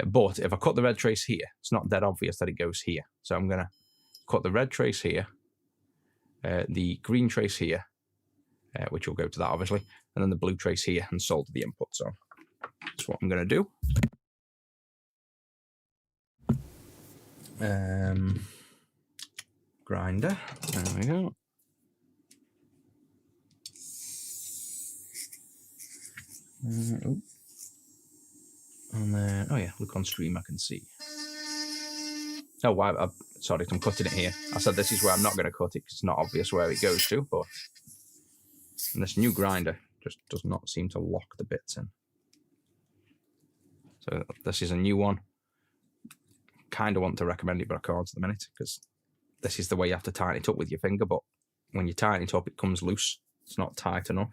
But if I cut the red trace here, it's not dead obvious that it goes here. So I'm going to cut the red trace here, the green trace here, which will go to that obviously, and then the blue trace here, and solder the inputs on. That's what I'm going to do. Grinder, there we go. And then, oh yeah, look on stream, I can see. Oh, sorry, I'm cutting it here. I said this is where I'm not going to cut it because it's not obvious where it goes to, but and this new grinder just does not seem to lock the bits in. So this is a new one. Kind of want to recommend it, but I can't at the minute because this is the way you have to tighten it up with your finger, but when you tighten it up, it comes loose. It's not tight enough.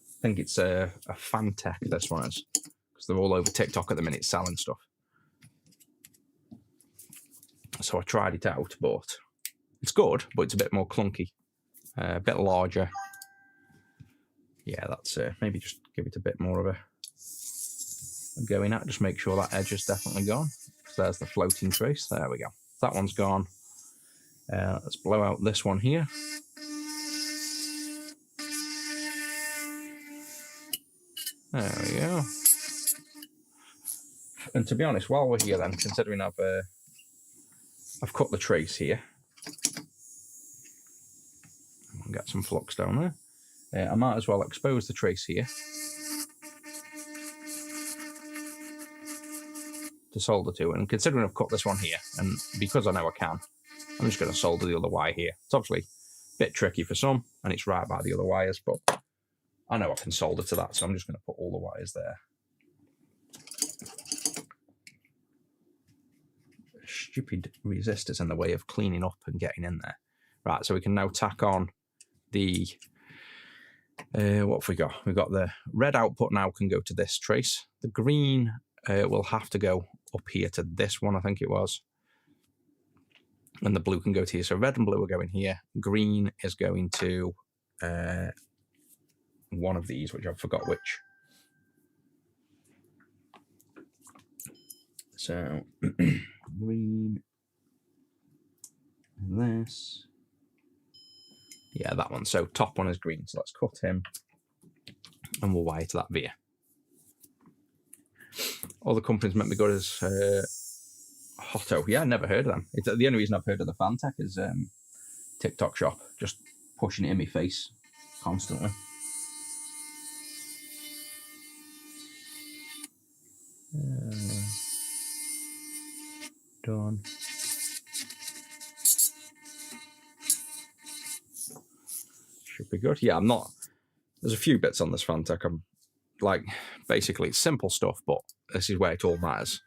I think it's a Fantech, this one is, because they're all over TikTok at the minute selling stuff. So I tried it out, but it's good, but it's a bit more clunky, a bit larger. Yeah, that's maybe just give it a bit more of a go in at. Just make sure that edge is definitely gone. So there's the floating trace. There we go. That one's gone. Let's blow out this one here. There we go. And to be honest, while we're here then, considering I've cut the trace here, I'll get some flux down there. I might as well expose the trace here to solder to. And considering I've cut this one here, and because I know I can, I'm just going to solder the other wire here. It's obviously a bit tricky for some, and it's right by the other wires, but I know I can solder to that, so I'm just going to put all the wires there. Stupid resistors in the way of cleaning up and getting in there. Right, so we can now tack on the, what have we got? We've got the red output now can go to this trace. The green will have to go up here to this one, I think it was. And the blue can go to here. So red and blue are going here. Green is going to one of these, which I forgot which. So, green, and this. Yeah, that one. So top one is green. So let's cut him, and we'll wire to that via. All the companies meant to be good as Hotto. Yeah, I never heard of them. It's the only reason I've heard of the Fantech is TikTok shop, just pushing it in my face constantly. Done. Should be good. Yeah, I'm not. There's a few bits on this Fantech. I'm like, basically, it's simple stuff, but this is where it all matters.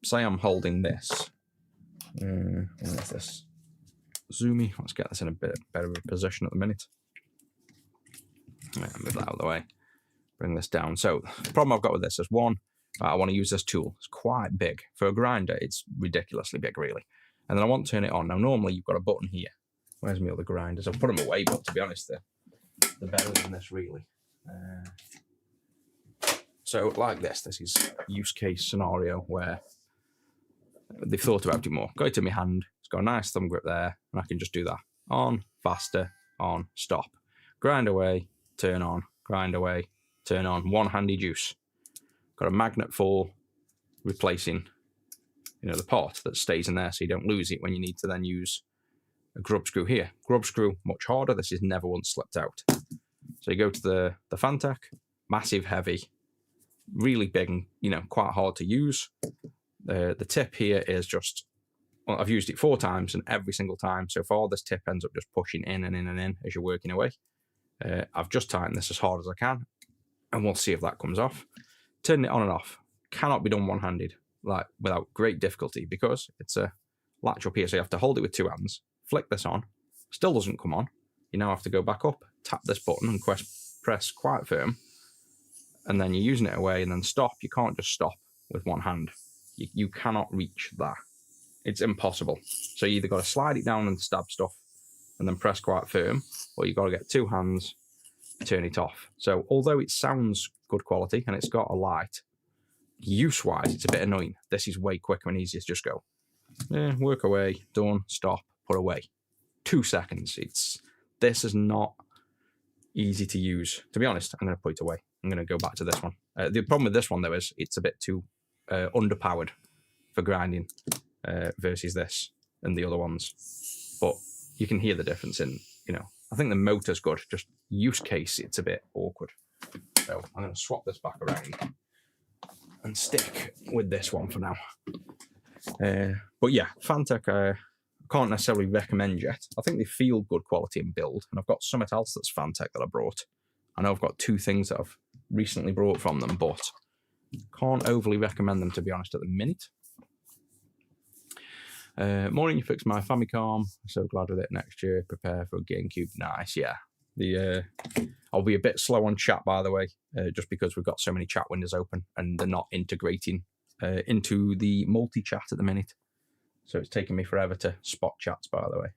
Say I'm holding this. What is this? Zoomy. Let's get this in a bit better of a position at the minute. Move that out of the way. Bring this down. So the problem I've got with this is one, I want to use this tool. It's quite big. For a grinder, it's ridiculously big, really. And then I want to turn it on. Now, normally you've got a button here. Where's my other grinders? I've put them away, but to be honest, they're better than this, really. So like this is use case scenario where they've thought about it more. Got it in my hand. It's got a nice thumb grip there, and I can just do that. On, faster, on, stop. Grind away, turn on, grind away, turn on. One-handed use. Got a magnet for replacing, the part that stays in there so you don't lose it when you need to then use a grub screw here. Grub screw, much harder. This is never once slipped out. So you go to the Fantech, massive, heavy, really big and, quite hard to use. The tip here is just, well, I've used it 4 times, and every single time so far, this tip ends up just pushing in and in and in as you're working away. I've just tightened this as hard as I can, and we'll see if that comes off. Turning it on and off cannot be done one-handed, like without great difficulty, because it's a latch up here, so you have to hold it with 2 hands, flick this on, still doesn't come on. You now have to go back up, tap this button and press quite firm, and then you're using it away and then stop. You can't just stop with one hand. You cannot reach that. It's impossible. So you either got to slide it down and stab stuff and then press quite firm, or you've got to get 2 hands, turn it off. So although it sounds good quality and it's got a light, use-wise, it's a bit annoying. This is way quicker and easier to just go, work away, done, stop, put away. 2 seconds. This is not easy to use. To be honest, I'm going to put it away. I'm going to go back to this one. The problem with this one, though, is it's a bit too underpowered for grinding versus this and the other ones. But you can hear the difference in, I think the motor's good. Just use case, it's a bit awkward. So I'm going to swap this back around and stick with this one for now. But yeah, Fantech, I can't necessarily recommend yet. I think they feel good quality in build, and I've got something else that's Fantech that I brought. I know I've got 2 things that I've recently brought from them, but can't overly recommend them, to be honest, at the minute. Morning, you fixed my Famicom. So glad with it next year. Prepare for a GameCube. Nice, yeah. I'll be a bit slow on chat, by the way, just because we've got so many chat windows open and they're not integrating into the multi-chat at the minute. So it's taking me forever to spot chats, by the way.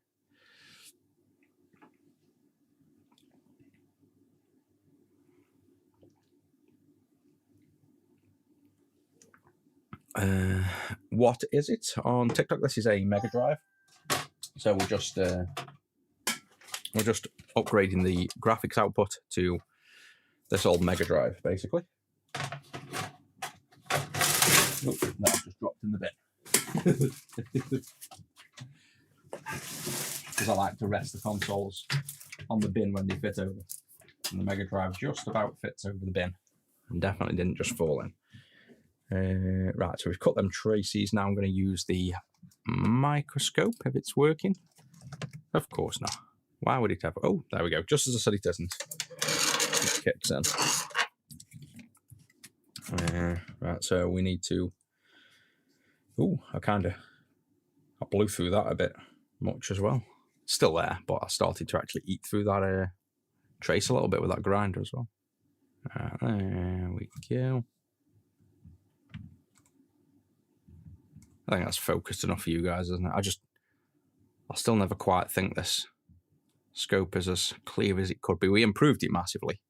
What is it on TikTok? This is a Mega Drive. So we're just upgrading the graphics output to this old Mega Drive, basically. Oh, that just dropped in the bin. Because I like to rest the consoles on the bin when they fit over. And the Mega Drive just about fits over the bin. And definitely didn't just fall in. Right, so we've cut them traces. Now I'm going to use the microscope, if it's working. Of course not. Why would it have... Oh, there we go. Just as I said it isn't. It kicks in. Right, so we need to... Oh, I blew through that a bit much as well. Still there, but I started to actually eat through that trace a little bit with that grinder as well. There we go. I think that's focused enough for you guys, isn't it? I still never quite think this scope is as clear as it could be. We improved it massively,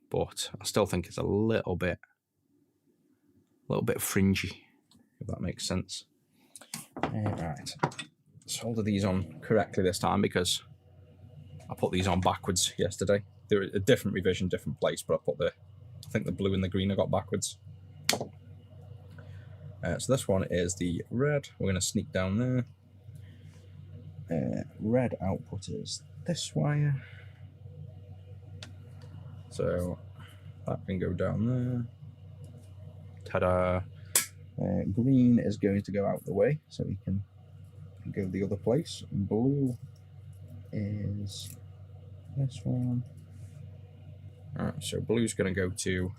but I still think it's a little bit fringy. if that makes sense. Right, solder these on correctly this time because I put these on backwards yesterday. They're a different revision, different place, but I think the blue and the green I got backwards. So this one is the red. We're going to sneak down there. Red output is this wire. So that can go down there. Ta-da! Green is going to go out the way, so we can go the other place. Blue is this one. Alright, so blue's going to go to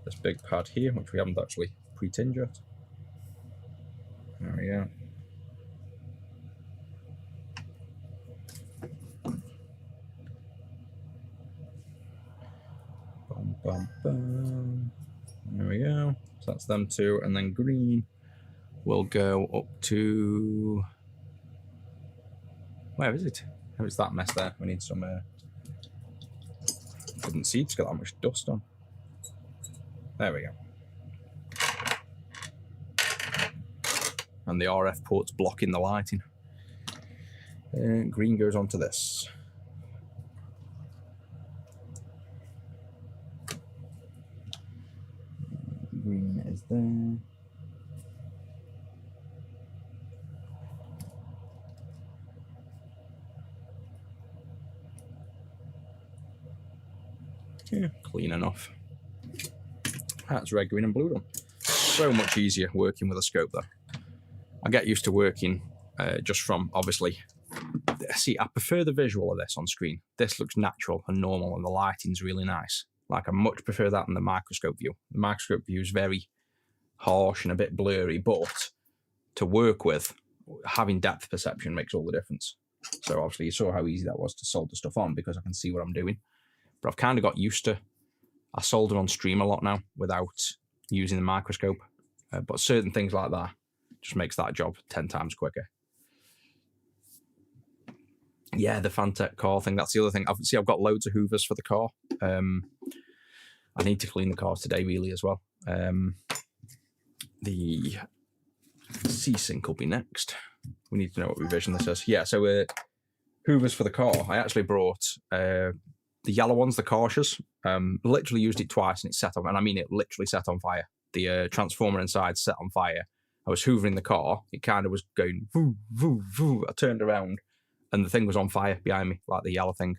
this big pad here, which we haven't actually pre-tinned yet. There we go. Bum, bum, bum. There we go. So that's them two, and then green will go up to... Where is it? Oh, it's that mess there. We need some... Couldn't see it's got that much dust on. There we go. And the RF port's blocking the lighting. Green goes onto this. Green is there. Yeah, clean enough. That's red, green and blue done. So much easier working with a scope though. I get used to working just from, obviously, see, I prefer the visual of this on screen. This looks natural and normal and the lighting's really nice. Like, I much prefer that than the microscope view. The microscope view is very harsh and a bit blurry, but to work with, having depth perception makes all the difference. So obviously you saw how easy that was to solder stuff on because I can see what I'm doing. But I've kind of got used to, I solder on stream a lot now without using the microscope. But certain things like that just makes that job 10 times quicker. Yeah, the Fantech car thing, that's the other thing. I've got loads of hoovers for the car. I need to clean the car today really as well. The C-Sync will be next. We need to know what revision this is. Yeah, so hoovers for the car. I actually brought the yellow ones, the Karshas. Literally used it twice and it set on, and I mean it literally set on fire. The transformer inside set on fire. I was hoovering the car. It kind of was going voo, voo, voo. I turned around and the thing was on fire behind me, like the yellow thing.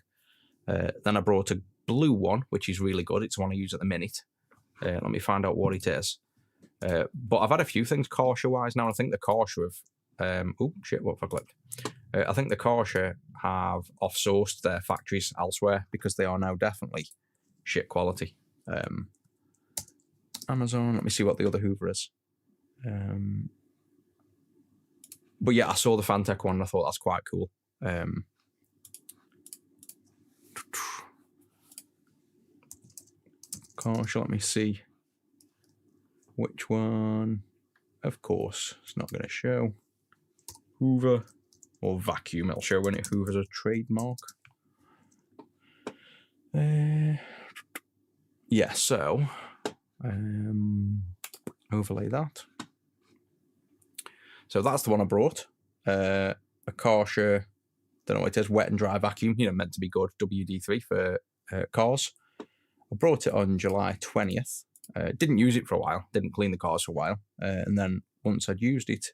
Then I brought a blue one, which is really good. It's the one I use at the minute. Let me find out what it is. But I've had a few things Karsha-wise now. I think the Karsha have... oh, shit, what have I clicked? I think the Karsha have off-sourced their factories elsewhere because they are now definitely shit quality. Amazon, let me see what the other Hoover is. But yeah, I saw the Fantech one and I thought that's quite cool. Gosh, let me see which one. Of course, it's not going to show. Hoover or vacuum, it'll show when it Hoover's a trademark. Yeah, so overlay that. So that's the one I brought. A Karsha, don't know what it is, wet and dry vacuum, you know, meant to be good, WD3 for cars. I brought it on July 20th. Didn't use it for a while, didn't clean the cars for a while. And then once I'd used it,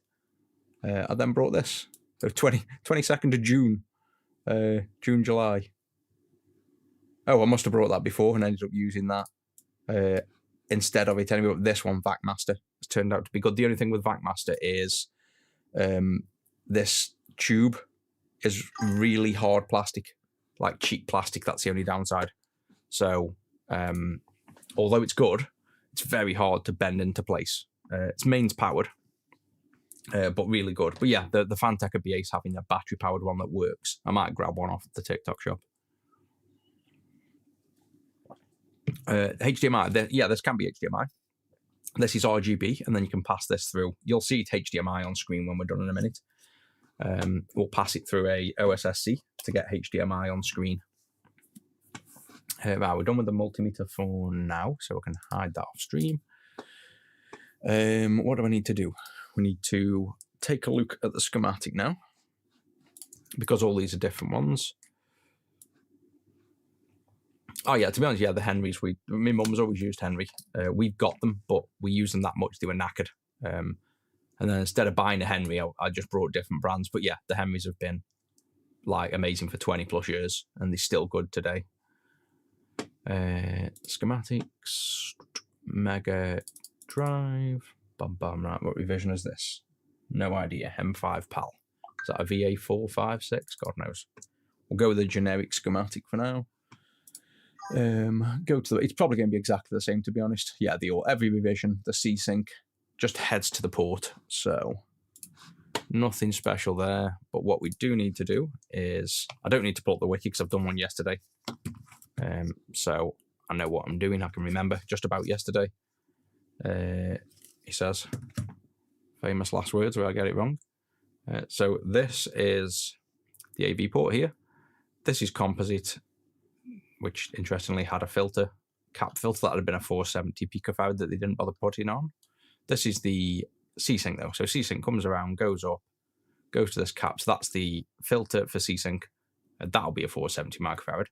I then brought this. So 22nd of June, July. Oh, I must have brought that before and ended up using that instead of it anyway. But this one, VacMaster, has turned out to be good. The only thing with VacMaster is this tube is really hard plastic, like cheap plastic. That's the only downside. So although it's good, it's very hard to bend into place. It's mains powered, but really good. But yeah, the Fantech would be ace having a battery powered one that works. I might grab one off the TikTok shop. HDMI, yeah, this can be HDMI. This is RGB, and then you can pass this through. You'll see it HDMI on screen when we're done in a minute. We'll pass it through a OSSC to get HDMI on screen. Right, we're done with the multimeter for now, so we can hide that off stream. What do I need to do? We need to take a look at the schematic now, because all these are different ones. Oh yeah, to be honest, yeah, the Henrys. My mum's always used Henry. We've got them, but we use them that much they were knackered. And then instead of buying a Henry, I just brought different brands. But yeah, the Henrys have been like amazing for 20 plus years, and they're still good today. Schematics, Mega Drive, bam bam. Right, what revision is this? No idea. M5 PAL. Is that a VA456? God knows. We'll go with the generic schematic for now. Go to the. It's probably going to be exactly the same, to be honest. Yeah, every revision, the C-Sync just heads to the port, so nothing special there. But what we do need to do is, I don't need to pull up the wiki because I've done one yesterday. So I know what I'm doing. I can remember just about yesterday. He says famous last words where I get it wrong. So this is the AV port here. This is composite, which interestingly had a cap filter that had been a 470 picofarad that they didn't bother putting on. This is the C-Sync though. So C-Sync comes around, goes up, goes to this cap. So that's the filter for C-Sync. That'll be a 470 microfarad.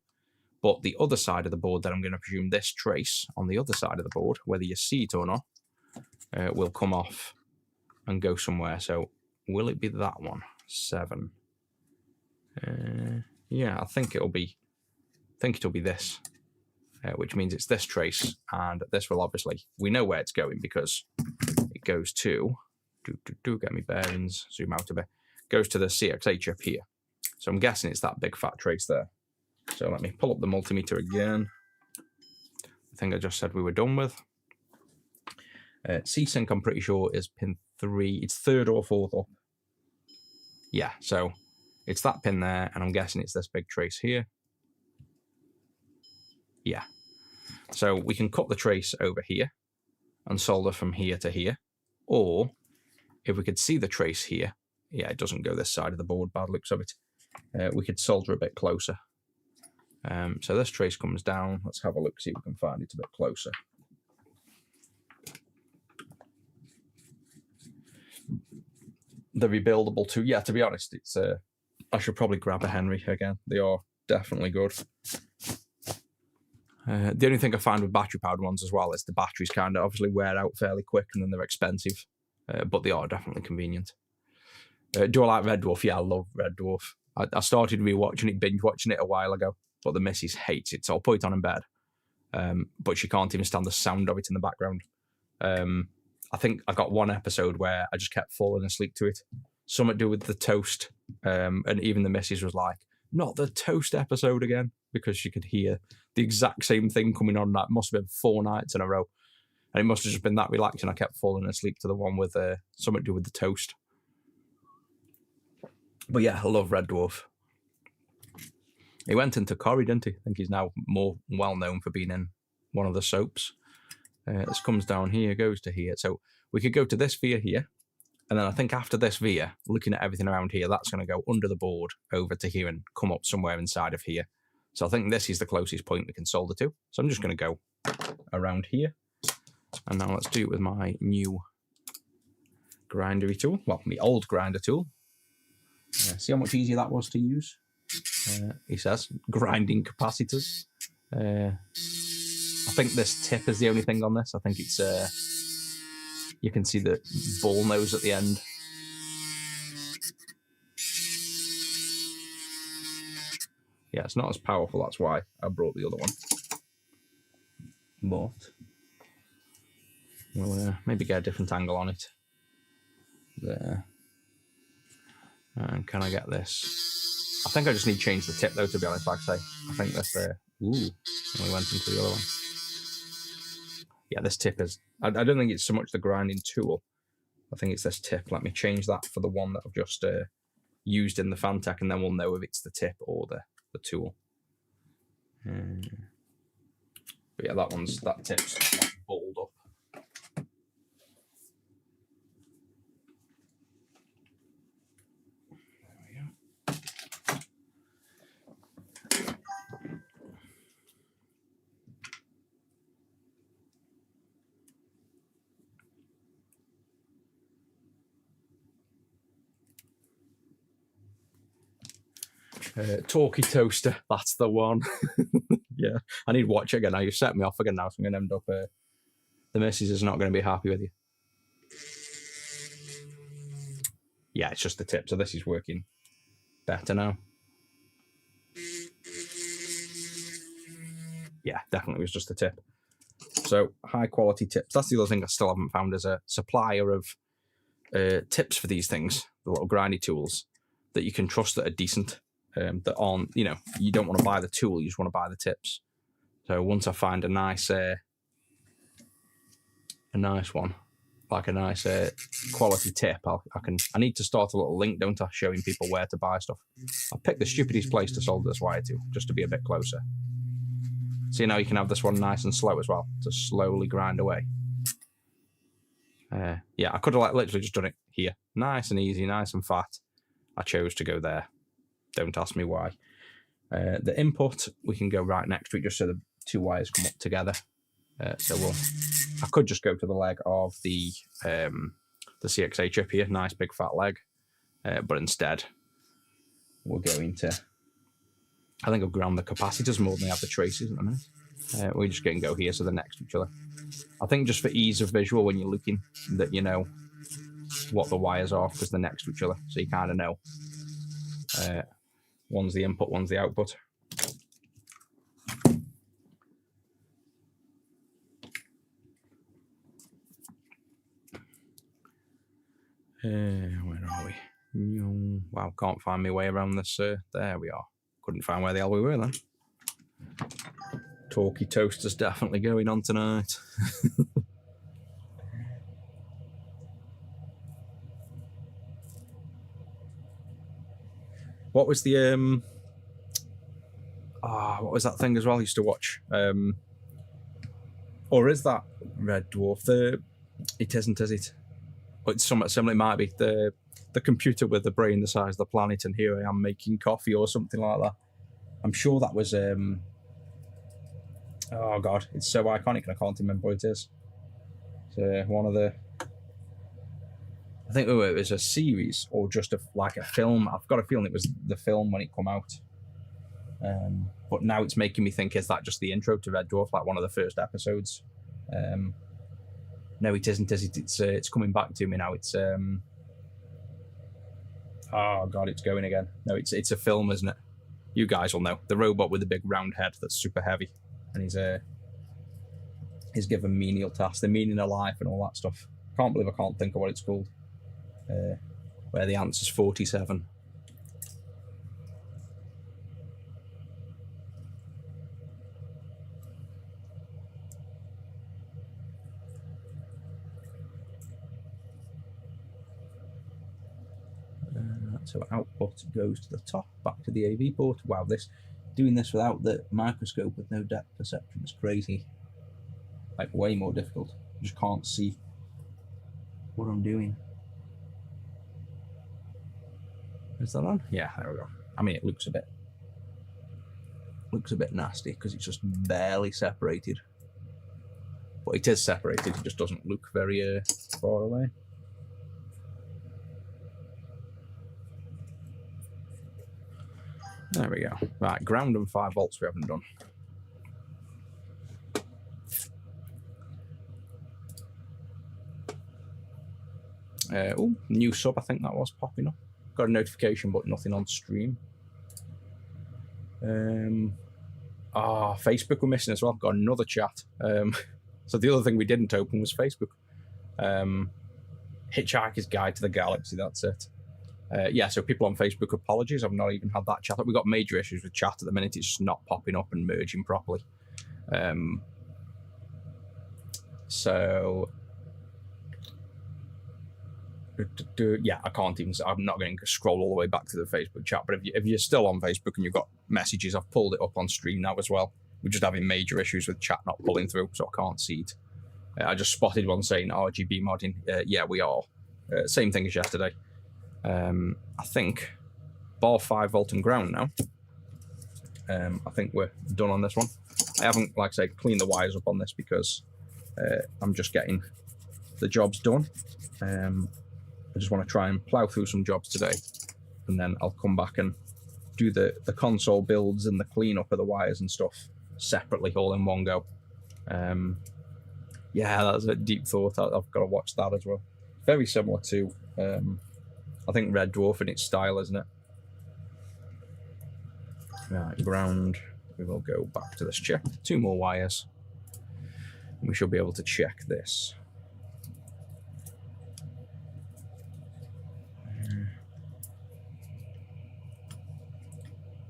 But the other side of the board, that I'm going to presume this trace on the other side of the board, whether you see it or not, will come off and go somewhere. So will it be that one? 7. Yeah, I think it'll be this. Which means it's this trace, and this will obviously, we know where it's going because it goes to, get me bearings, zoom out a bit, goes to the CXA chip here. So I'm guessing it's that big fat trace there. So let me pull up the multimeter again. I think I just said we were done with. C-Sync, I'm pretty sure, is pin 3, it's 3rd or 4th up. Yeah, so it's that pin there, and I'm guessing it's this big trace here. Yeah, so we can cut the trace over here and solder from here to here, or if we could see the trace here, yeah, it doesn't go this side of the board, bad looks of it, we could solder a bit closer. So this trace comes down, let's have a look, see if we can find it a bit closer. The rebuildable too, yeah, to be honest, it's I should probably grab a Henry again, they are definitely good. The only thing I find with battery-powered ones as well is the batteries kind of obviously wear out fairly quick, and then they're expensive, but they are definitely convenient. Do I like Red Dwarf? Yeah, I love Red Dwarf. I started rewatching it, binge-watching it a while ago, but the missus hates it, so I'll put it on in bed. But she can't even stand the sound of it in the background. I think I got one episode where I just kept falling asleep to it. Something to do with the toast, and even the missus was like, not the toast episode again, because she could hear the exact same thing coming on. That must have been 4 nights in a row, and it must have just been that relaxing. I kept falling asleep to the one with something to do with the toast. But yeah, I love Red Dwarf. He went into Corrie, didn't he? I think he's now more well known for being in one of the soaps. This comes down here, goes to here. So we could go to this via here, and then I think after this via, looking at everything around here, that's going to go under the board over to here and come up somewhere inside of here. So I think this is the closest point we can solder to. So I'm just going to go around here. And now let's do it with my new grindery tool. Well, my old grinder tool. See how much easier that was to use? He says, grinding capacitors. I think this tip is the only thing on this. I think it's, you can see the ball nose at the end. Yeah, it's not as powerful, that's why I brought the other one. But we'll maybe get a different angle on it. There. And can I get this? I think I just need to change the tip though, to be honest, like I say. I think this there. Ooh, and we went into the other one. Yeah, this tip is, I don't think it's so much the grinding tool. I think it's this tip. Let me change that for the one that I've just used in the Fantech, and then we'll know if it's the tip or the tool. But yeah, that tip's balled up. Talkie toaster, that's the one. Yeah, I need to watch it again now. You've set me off again now, so I'm going to end up... the missus is not going to be happy with you. Yeah, it's just the tip, so this is working better now. Yeah, definitely was just the tip. So, high quality tips. That's the other thing I still haven't found as a supplier of tips for these things, the little grindy tools that you can trust that are decent, that aren't, you know, you don't want to buy the tool, you just want to buy the tips. So once I find a nice one, like a nice quality tip, I need to start a little link, don't I, showing people where to buy stuff. I picked the stupidest place to solder this wire to, just to be a bit closer. See, now you can have this one nice and slow as well, to slowly grind away. Yeah, I could have like literally just done it here. Nice and easy, nice and fat. I chose to go there. Don't ask me why. The input, we can go right next to it just so the two wires come up together. So I could just go to the leg of the CXA chip here, nice big fat leg. But instead, we're going to, I think I've ground the capacitors more than I have the traces in a minute. We're just going to go here so they're next to each other. I think just for ease of visual when you're looking, that you know what the wires are because they're next to each other, so you kind of know. One's the input, one's the output. Where are we? Wow, can't find my way around this. There we are. Couldn't find where the hell we were then. Talkie toaster's definitely going on tonight. What was the what was that thing as well I used to watch? Or is that Red Dwarf? It isn't, is it? But it's somewhat similar. It might be the computer with the brain the size of the planet, and here I am making coffee or something like that. I'm sure that was oh god, it's so iconic and I can't remember what it is. It's one of the, I think it was a series or just like a film. I've got a feeling it was the film when it come out. But now it's making me think, is that just the intro to Red Dwarf, like one of the first episodes? No, it isn't, is it? It's coming back to me now. It's oh god, it's going again. No, it's a film, isn't it? You guys will know. The robot with the big round head that's super heavy, and he's given menial tasks, the meaning of life and all that stuff. Can't believe I can't think of what it's called. Where the answer's 47. So output goes to the top, back to the AV port. Wow, doing this without the microscope with no depth perception is crazy. Like way more difficult. You just can't see what I'm doing. Is that on? Yeah, there we go. I mean, it looks a bit nasty because it's just barely separated. But it is separated, it just doesn't look very far away. There we go. Right, ground and 5 volts we haven't done. Oh, new sub, I think that was popping up. Got a notification, but nothing on stream. Facebook we're missing as well. Got another chat. So the other thing we didn't open was Facebook. Hitchhiker's Guide to the Galaxy, that's it. Yeah, so people on Facebook, apologies, I've not even had that chat. We've got major issues with chat at the minute. It's just not popping up and merging properly. So yeah, I can't even, I'm not going to scroll all the way back to the Facebook chat, but if you're still on Facebook and you've got messages, I've pulled it up on stream now as well. We're just having major issues with chat not pulling through, so I can't see it. I just spotted one saying RGB modding. Yeah, we are. Same thing as yesterday. I think bar 5 volt and ground now. I think we're done on this one. I haven't, like I say, cleaned the wires up on this because I'm just getting the jobs done. I just want to try and plow through some jobs today, and then I'll come back and do the console builds and the cleanup of the wires and stuff separately, all in one go. Yeah, that's a deep thought. I've got to watch that as well. Very similar to, I think, Red Dwarf in its style, isn't it? Right, ground. We will go back to this check. 2 more wires. And we should be able to check this.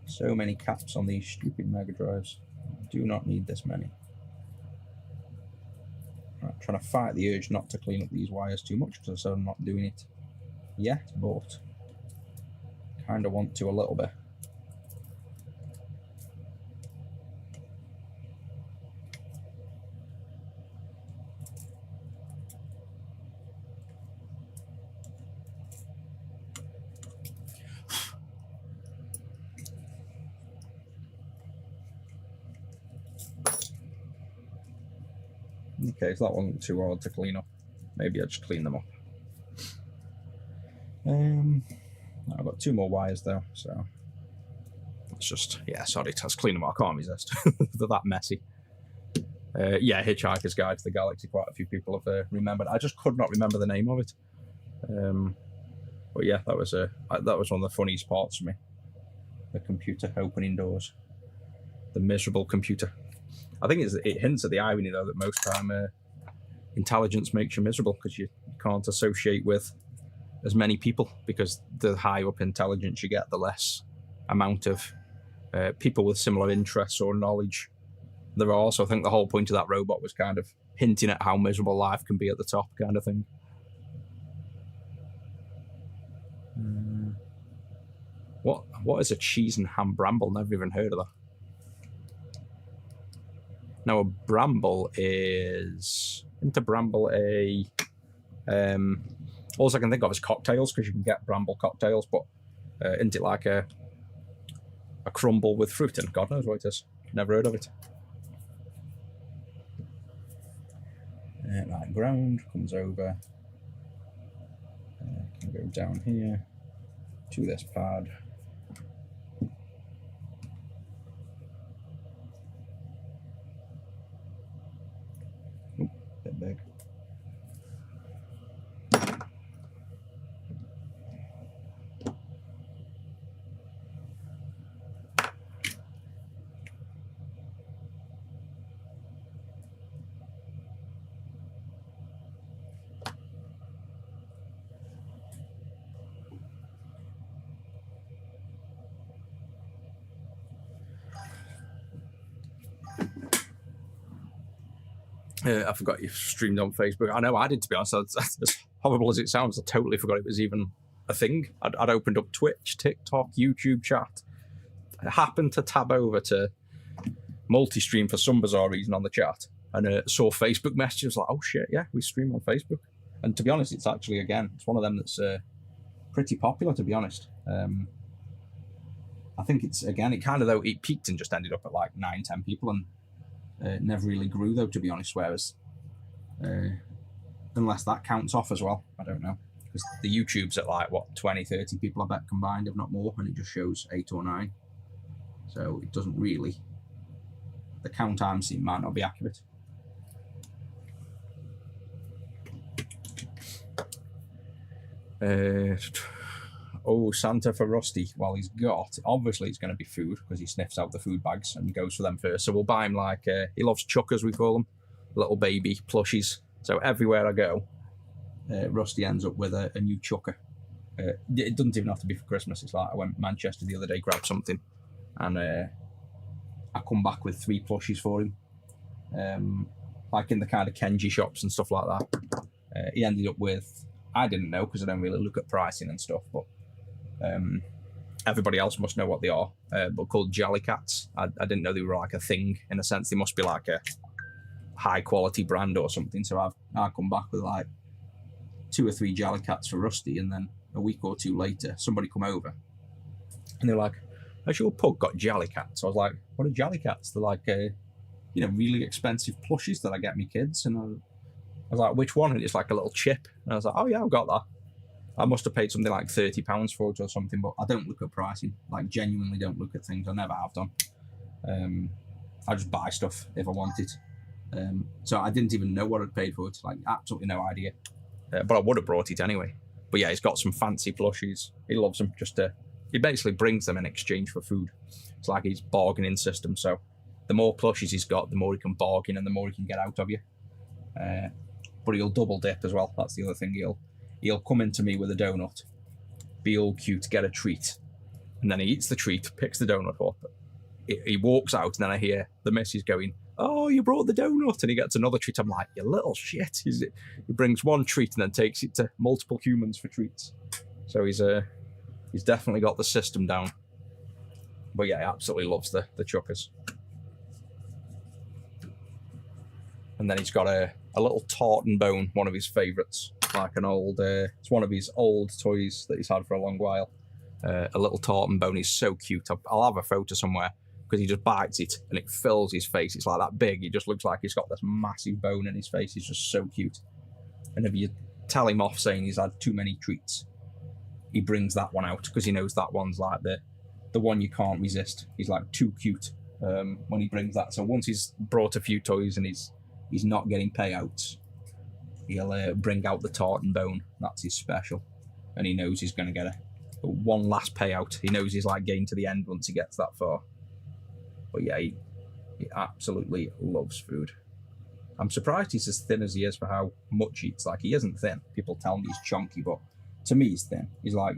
So many caps on these stupid Mega Drives. I do not need this many. Right, trying to fight the urge not to clean up these wires too much because I'm not doing it yet, but kind of want to a little bit. Okay, so that wasn't too hard to clean up. Maybe I'll just clean them up. I've got 2 more wires though, so let's just, yeah, sorry, let's clean them up. I can't resist. They're that messy. Yeah, Hitchhiker's Guide to the Galaxy, quite a few people have remembered. I just could not remember the name of it. But yeah, that was one of the funniest parts for me. The computer opening doors. The miserable computer. I think it hints at the irony, though, that most time intelligence makes you miserable because you can't associate with as many people, because the higher up intelligence you get, the less amount of people with similar interests or knowledge there are. So I think the whole point of that robot was kind of hinting at how miserable life can be at the top, kind of thing. What is a cheese and ham bramble? Never even heard of that. Now a bramble is... Isn't a bramble a... all I can think of is cocktails, because you can get bramble cocktails, but isn't it like a crumble with fruit in? God knows what it is. Never heard of it. Right, ground comes over. Can go down here to this pad. Oop, bit big. I forgot you streamed on Facebook. I know I did, to be honest. As horrible as it sounds, I totally forgot it was even a thing. I'd opened up Twitch, TikTok, YouTube chat. I happened to tab over to multi-stream for some bizarre reason on the chat, and saw Facebook messages like, oh shit, yeah, we stream on Facebook. And to be honest, it's actually, again, it's one of them that's pretty popular, to be honest. I think it's, again, it kind of, though, it peaked and just ended up at like 9-10 people, and never really grew, though, to be honest, whereas unless that counts off as well, I don't know, because the YouTube's at like, what, 20-30 people, I bet, combined, if not more, and it just shows 8 or 9, so it doesn't really, the count I'm seeing might not be accurate. Oh, Santa for Rusty. Well, he's got, obviously it's going to be food, because he sniffs out the food bags and goes for them first. So we'll buy him like, he loves chuckers, we call them, little baby plushies. So everywhere I go, Rusty ends up with a new chucker. It doesn't even have to be for Christmas. It's like, I went to Manchester the other day, grabbed something, and I come back with 3 plushies for him. Like in the kind of Kenji shops and stuff like that. He ended up with, I didn't know, because I don't really look at pricing and stuff, but everybody else must know what they are, but called Jelly Cats. I didn't know they were like a thing, in a sense. They must be like a high quality brand or something. So I come back with like 2 or 3 Jelly Cats for Rusty, and then a week or 2 later, somebody come over and they're like, has your pug got Jelly Cats? I was like, what are Jelly Cats? They're like, really expensive plushies that I get me kids. And I was like, which one? And it's like a little chip. And I was like, oh yeah, I've got that. I must have paid something like £30 for it or something, but I don't look at pricing. Like, genuinely don't look at things. I never have done. I just buy stuff if I want it. So I didn't even know what I'd paid for it. Like, absolutely no idea. But I would have brought it anyway. But yeah, he's got some fancy plushies. He loves them. He basically brings them in exchange for food. It's like his bargaining system. So the more plushies he's got, the more he can bargain and the more he can get out of you. But he'll double dip as well. That's the other thing. He'll come into me with a donut, be all cute, get a treat, and then he eats the treat, picks the donut up. He walks out, and then I hear the missus going, "Oh, you brought the donut," and he gets another treat. I'm like, "You little shit!" He brings one treat and then takes it to multiple humans for treats. So he's definitely got the system down. But yeah, he absolutely loves the chuckers. And then he's got a little tartan bone, one of his favourites, like an old, it's one of his old toys that he's had for a long while. A little tartan bone. He's so cute. I'll have a photo somewhere, because he just bites it and it fills his face. It's like that big. He just looks like he's got this massive bone in his face. He's just so cute. And if you tell him off saying he's had too many treats, he brings that one out, because he knows that one's like the one you can't resist. He's like too cute when he brings that. So once he's brought a few toys and he's not getting payouts, he'll bring out the tartan bone. That's his special. And he knows he's going to get one last payout. He knows he's like getting to the end once he gets that far. But yeah, he absolutely loves food. I'm surprised he's as thin as he is for how much he eats. Like, he isn't thin. People tell me he's chunky, but to me he's thin. He's like,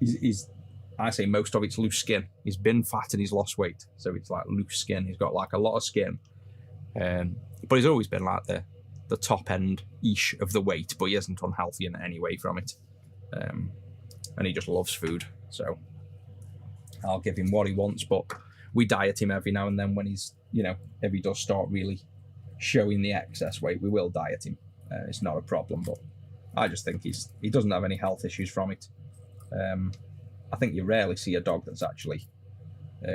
he's I say most of it's loose skin. He's been fat and he's lost weight, so it's like loose skin. He's got like a lot of skin. But he's always been like the top end-ish of the weight, but he isn't unhealthy in any way from it. And he just loves food, so I'll give him what he wants, but we diet him every now and then when he's, if he does start really showing the excess weight, we will diet him. It's not a problem, but I just think he doesn't have any health issues from it. I think you rarely see a dog that's actually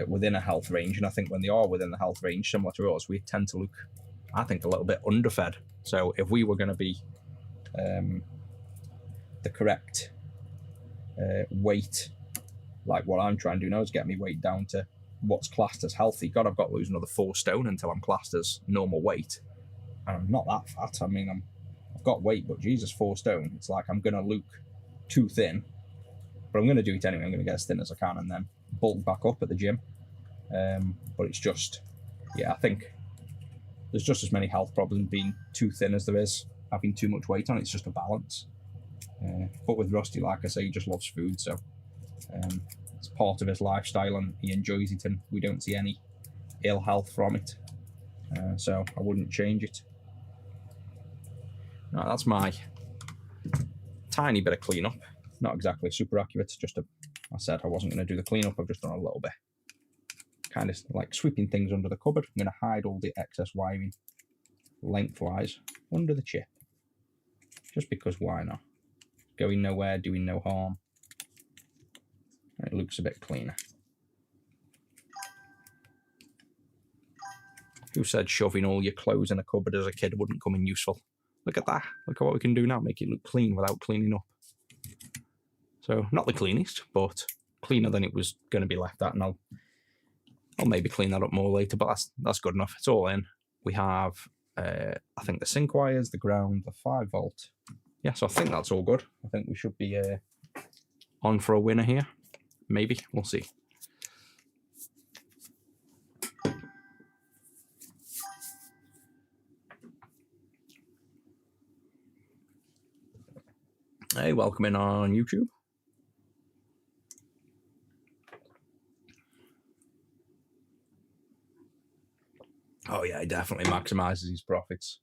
within a health range, and I think when they are within the health range, similar to us, we tend to look, I think, a little bit underfed. So if we were going to be the correct weight, like what I'm trying to do now is get me weight down to what's classed as healthy. God, I've got to lose another 4 stone until I'm classed as normal weight, and I'm not that fat. I mean, I've got weight, but Jesus, 4 stone. It's like I'm going to look too thin, but I'm going to do it anyway. I'm going to get as thin as I can and then bulk back up at the gym. But it's just, yeah, I think there's just as many health problems being too thin as there is having too much weight on. It's just a balance. But with Rusty, like I say, he just loves food, so it's part of his lifestyle and he enjoys it, and we don't see any ill health from it. So I wouldn't change it. Right, that's my tiny bit of cleanup. Not exactly super accurate, just I said I wasn't going to do the cleanup, I've just done a little bit. Kind of like sweeping things under the cupboard. I'm going to hide all the excess wiring lengthwise under the chip. Just because, why not? Going nowhere, doing no harm. It looks a bit cleaner. Who said shoving all your clothes in a cupboard as a kid wouldn't come in useful? Look at that. Look at what we can do now. Make it look clean without cleaning up. So, not the cleanest, but cleaner than it was going to be left at. And I'll maybe clean that up more later, but that's good enough. It's all in. We have, I think, the sync wires, the ground, the 5-volt. Yeah, so I think that's all good. I think we should be on for a winner here. Maybe. We'll see. Hey, welcome in on YouTube. Oh yeah, he definitely maximises his profits.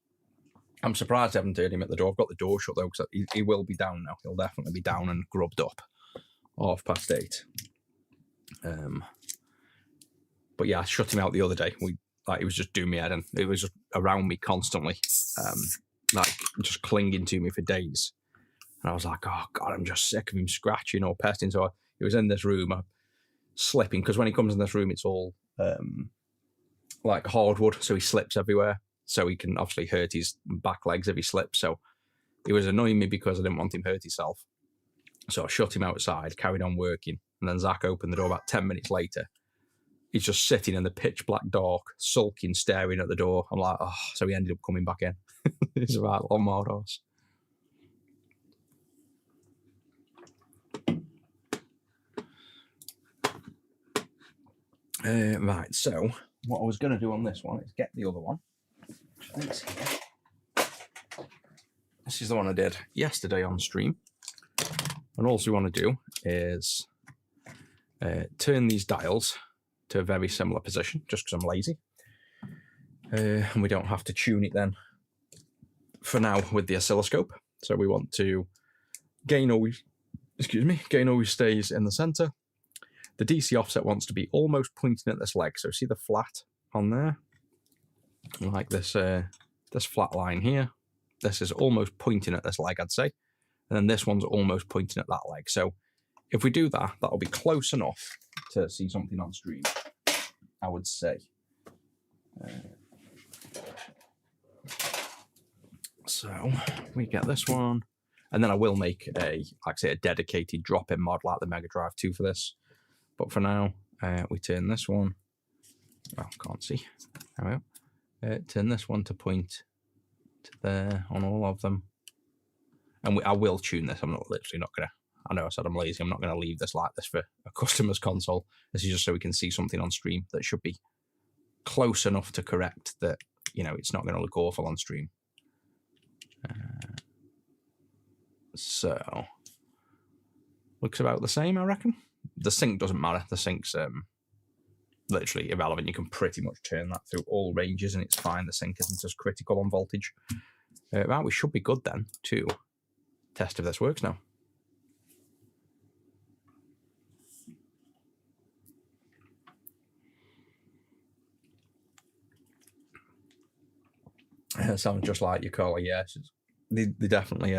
I'm surprised I haven't heard him at the door. I've got the door shut though, because he will be down now. He'll definitely be down and grubbed up. 8:30. But yeah, I shut him out the other day. He was just doing me head in. It was just around me constantly, like just clinging to me for days. And I was like, oh God, I'm just sick of him scratching or pesting. So he was in this room, slipping, because when he comes in this room, it's all like hardwood, so he slips everywhere. So he can obviously hurt his back legs if he slips. So he was annoying me because I didn't want him to hurt himself. So I shut him outside, carried on working, and then Zach opened the door about 10 minutes later. He's just sitting in the pitch black dark, sulking, staring at the door. I'm like, oh, so he ended up coming back in. It's a right long wild horse. Right, so what I was going to do on this one is get the other one. This is the one I did yesterday on stream. And all we want to do is turn these dials to a very similar position, just because I'm lazy. And we don't have to tune it then for now with the oscilloscope. So we want to gain always stays in the center. The DC offset wants to be almost pointing at this leg. So see the flat on there? Like this this flat line here. This is almost pointing at this leg, I'd say. And then this one's almost pointing at that leg. So if we do that, that'll be close enough to see something on stream, I would say. So we get this one. And then I will make a dedicated drop-in mod like the Mega Drive 2 for this. But for now, we turn this one. Well, can't see. There we go. Turn this one to point to there on all of them. And I will tune this. I'm literally not going to. I know I said I'm lazy. I'm not going to leave this like this for a customer's console. This is just so we can see something on stream that should be close enough to correct that, it's not going to look awful on stream. So, looks about the same, I reckon. The sync doesn't matter. The sync's literally irrelevant. You can pretty much turn that through all ranges and it's fine. The sync isn't as critical on voltage. Right, we should be good then to test if this works now. Sounds just like your caller, yeah. They definitely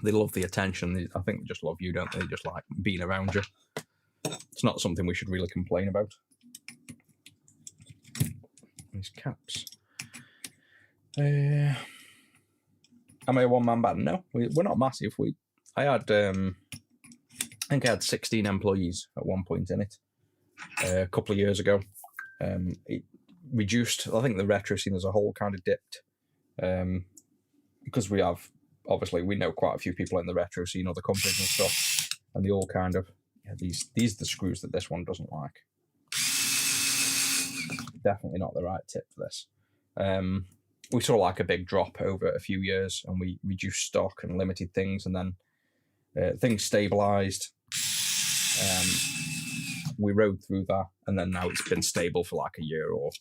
they love the attention. I think they just love you, don't they? They just like being around you. It's not something we should really complain about. These caps. Am I a one-man band? No, we're not massive. I think I had 16 employees at one point in it a couple of years ago. It reduced. I think the retro scene as a whole kind of dipped because we know quite a few people in the retro scene, other companies and stuff, and they all kind of these are the screws that this one doesn't like. Definitely not the right tip for this. We saw like a big drop over a few years, and we reduced stock and limited things, and then things stabilized. We rode through that, and then now it's been stable for like a year or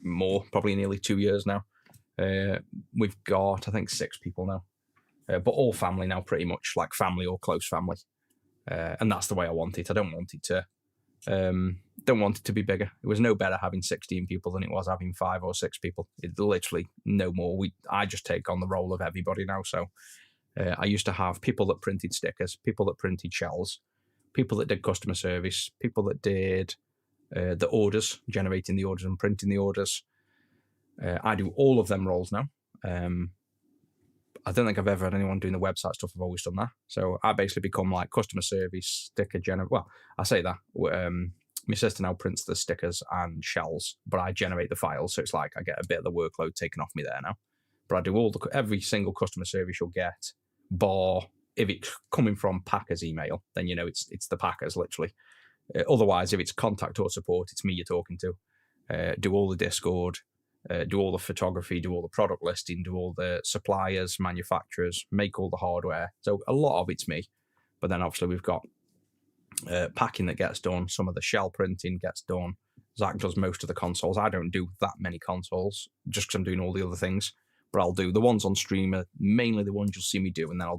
more, probably nearly 2 years now. We've got, I think, 6 people now, but all family now, pretty much like family or close family, and that's the way I want it. I don't want it to be bigger. It was no better having 16 people than it was having 5 or 6 people. It's literally no more. I just take on the role of everybody now. So I used to have people that printed stickers, people that printed shells, people that did customer service, people that did the orders, generating the orders and printing the orders. I do all of them roles now. I don't think I've ever had anyone doing the website stuff. I've always done that. So I basically become like customer service, sticker generator. Well, I say that. My sister now prints the stickers and shells, but I generate the files. So it's like I get a bit of the workload taken off me there now. But I do every single customer service you'll get, bar if it's coming from Packers email, then it's the Packers literally. Otherwise, if it's contact or support, it's me you're talking to. Do all the Discord, do all the photography, do all the product listing, do all the suppliers, manufacturers, make all the hardware. So a lot of it's me. But then obviously we've got packing that gets done. Some of the shell printing gets done. Zach does most of the consoles. I don't do that many consoles just because I'm doing all the other things. But I'll do the ones on stream are mainly the ones you'll see me do, and then I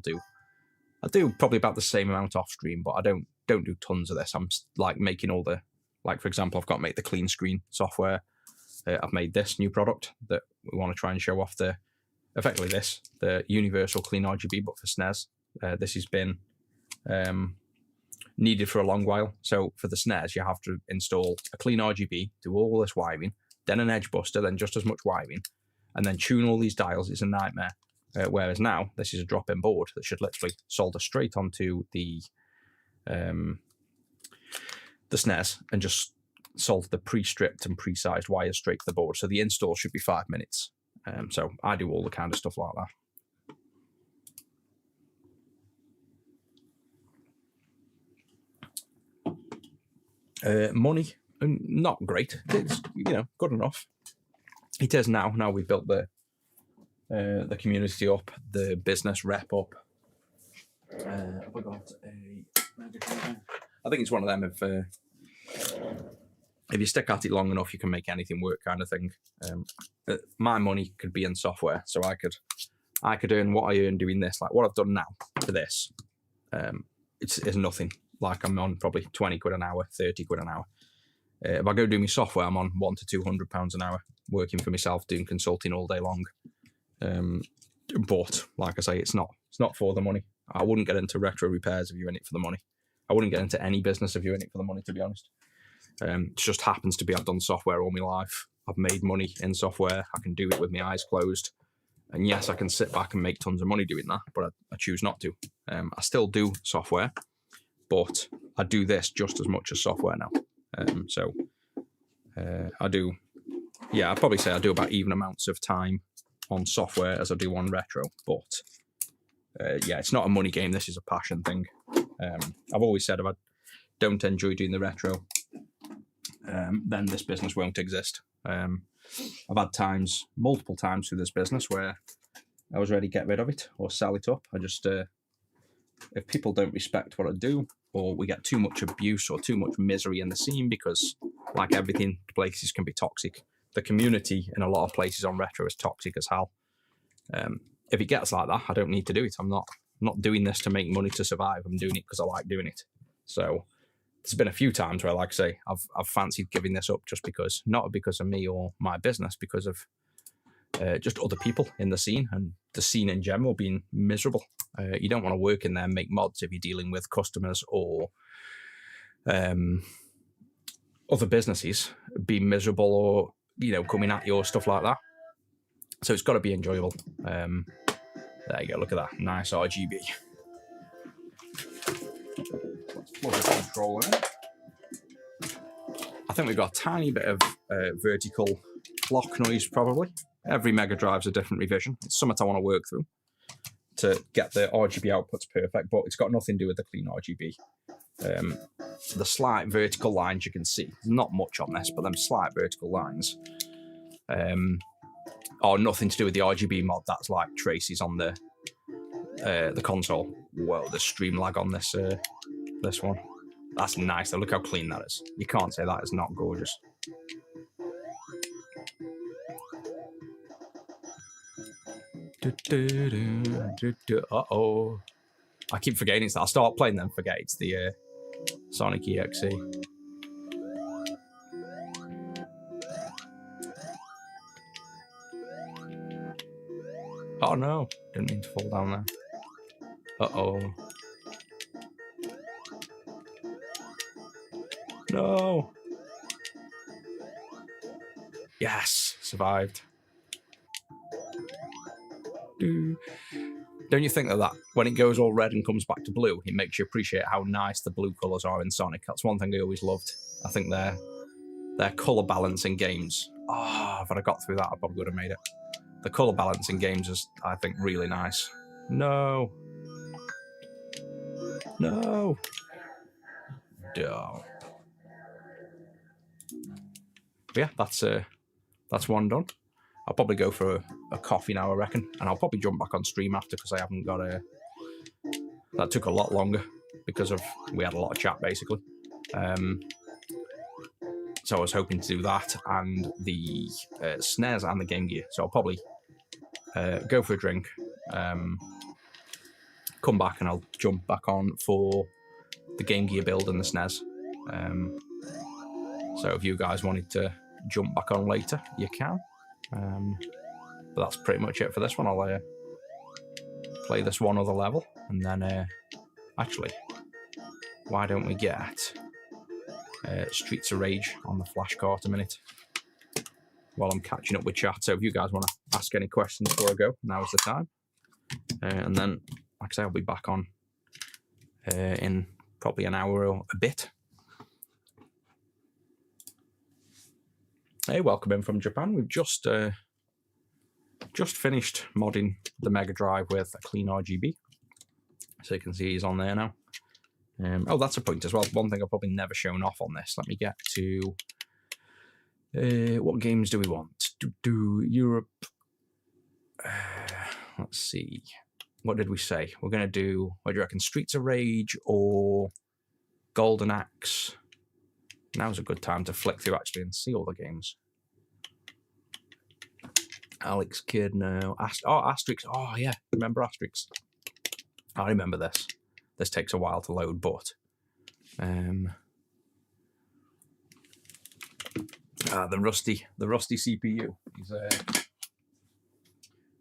do probably about the same amount off stream, but I don't do tons of this. I'm like making all the, like for example, I've got to make the clean screen software. I've made this new product that we want to try and show off the universal clean RGB, but for SNES. This has been needed for a long while. So for the SNES, you have to install a clean RGB, do all this wiring, then an edge buster, then just as much wiring, and then tune all these dials. It's a nightmare. Whereas now, this is a drop-in board that should literally solder straight onto the SNES and just solder the pre-stripped and pre-sized wires straight to the board. So the install should be 5 minutes. So I do all the kind of stuff like that. Money, not great. It's, you know, good enough. It is now. Now we've built the community up, the business rep up. Have we got a? I think it's one of them. If you stick at it long enough, you can make anything work, kind of thing. My money could be in software, so I could earn what I earn doing this. Like what I've done now for this, it's nothing. Like I'm on probably 20 quid an hour, 30 quid an hour. If I go do my software, I'm on £100 to £200 an hour, working for myself, doing consulting all day long. But like I say, it's not for the money. I wouldn't get into retro repairs if you're in it for the money. I wouldn't get into any business if you're in it for the money, to be honest. It just happens to be I've done software all my life. I've made money in software. I can do it with my eyes closed. And yes, I can sit back and make tons of money doing that, but I choose not to. I still do software, but I do this just as much as software now. I do, yeah, I'd probably say I do about even amounts of time on software as I do on retro, but yeah, it's not a money game. This is a passion thing. I've always said if I don't enjoy doing the retro, then this business won't exist. I've had times, multiple times through this business where I was ready to get rid of it or sell it up. I just, if people don't respect what I do, or we get too much abuse or too much misery in the scene, because like everything, places can be toxic. The community in a lot of places on retro is toxic as hell. If it gets like that, I don't need to do it. I'm not doing this to make money to survive. I'm doing it because I like doing it. So there's been a few times where, like I say, I've fancied giving this up just because, not because of me or my business, because of just other people in the scene and the scene in general being miserable. You don't want to work in there and make mods if you're dealing with customers or other businesses being miserable or, you know, coming at you or stuff like that. So it's got to be enjoyable. There you go, look at that, nice RGB. Let's plug the controller in. I think we've got a tiny bit of vertical clock noise probably. Every Mega Drive's a different revision. It's something I want to work through to get the RGB outputs perfect, but it's got nothing to do with the clean RGB. The slight vertical lines you can see, not much on this, but them slight vertical lines are nothing to do with the RGB mod. That's like traces on the console. Whoa, the stream lag on this this one. That's nice though. Look how clean that is. You can't say that is not gorgeous. Uh-oh. I keep forgetting it's that. I'll start playing then forget it's the Sonic EXE. Oh no, didn't mean to fall down there. Uh-oh. No. Yes, survived. Don't you think that when it goes all red and comes back to blue, it makes you appreciate how nice the blue colours are in Sonic? That's one thing I always loved. I think their colour balance in games. Oh, if I'd have got through that, I probably would have made it. The colour balance in games is, I think, really nice. No. No. Duh. But yeah, that's one done. I'll probably go for a coffee now, I reckon, and I'll probably jump back on stream after because I haven't got a. That took a lot longer because we had a lot of chat basically. So I was hoping to do that and the SNES and the Game Gear. So I'll probably go for a drink, come back, and I'll jump back on for the Game Gear build and the SNES. So if you guys wanted to jump back on later, you can. But that's pretty much it for this one. I'll play this one other level, and then actually, why don't we get Streets of Rage on the flash cart a minute while I'm catching up with chat. So if you guys want to ask any questions before I go, now's the time. And then, like I say, I'll be back on in probably an hour or a bit. Hey, welcome in from Japan. We've just finished modding the Mega Drive with a clean RGB. So you can see he's on there now. Oh, that's a point as well. One thing I've probably never shown off on this. Let me get to... what games do we want? Europe. Let's see. What did we say? We're going to do, what do you reckon, Streets of Rage or Golden Axe? Now's a good time to flick through actually and see all the games. Alex Kidd, no. Asterix. Oh, yeah. Remember Asterix? I remember this. This takes a while to load, but... the rusty CPU. He's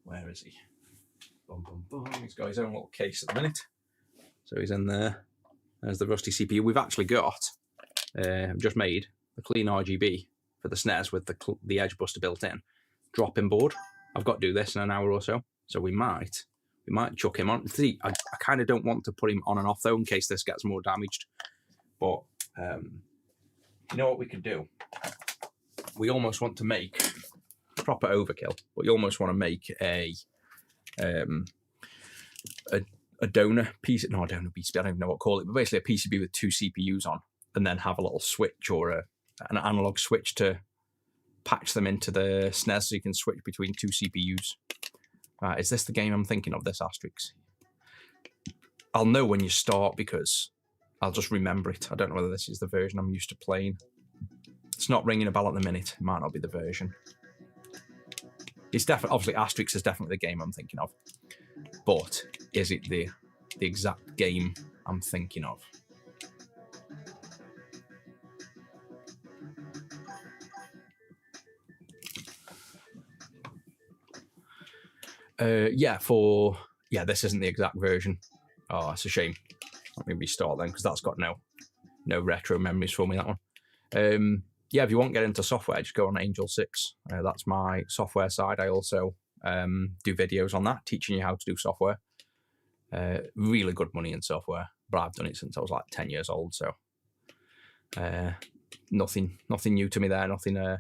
where is he? Boom, boom, boom. He's got his own little case at the minute. So he's in there. There's the rusty CPU. We've actually got, just made a clean RGB for the SNES with the edge buster built in. Dropping board. I've got to do this in an hour or so. So we might chuck him on. See, I kind of don't want to put him on and off though in case this gets more damaged. But you know what we could do? We almost want to make proper overkill, but you almost want to make a donor piece. No, a donor PCB. I don't even know what to call it, but basically a PCB with 2 CPUs on, and then have a little switch or an analog switch to patch them into the SNES so you can switch between 2 CPUs. Is this the game I'm thinking of, this Asterix? I'll know when you start because I'll just remember it. I don't know whether this is the version I'm used to playing. It's not ringing a bell at the minute. It might not be the version. It's definitely, obviously, Asterix is definitely the game I'm thinking of. But is it the exact game I'm thinking of? Yeah, this isn't the exact version. Oh, it's a shame. Let me restart then, because that's got no retro memories for me, that one. Yeah, if you want to get into software, just go on Angel 6. That's my software side. I also do videos on that, teaching you how to do software. Really good money in software, but I've done it since I was like 10 years old, so nothing new to me there, nothing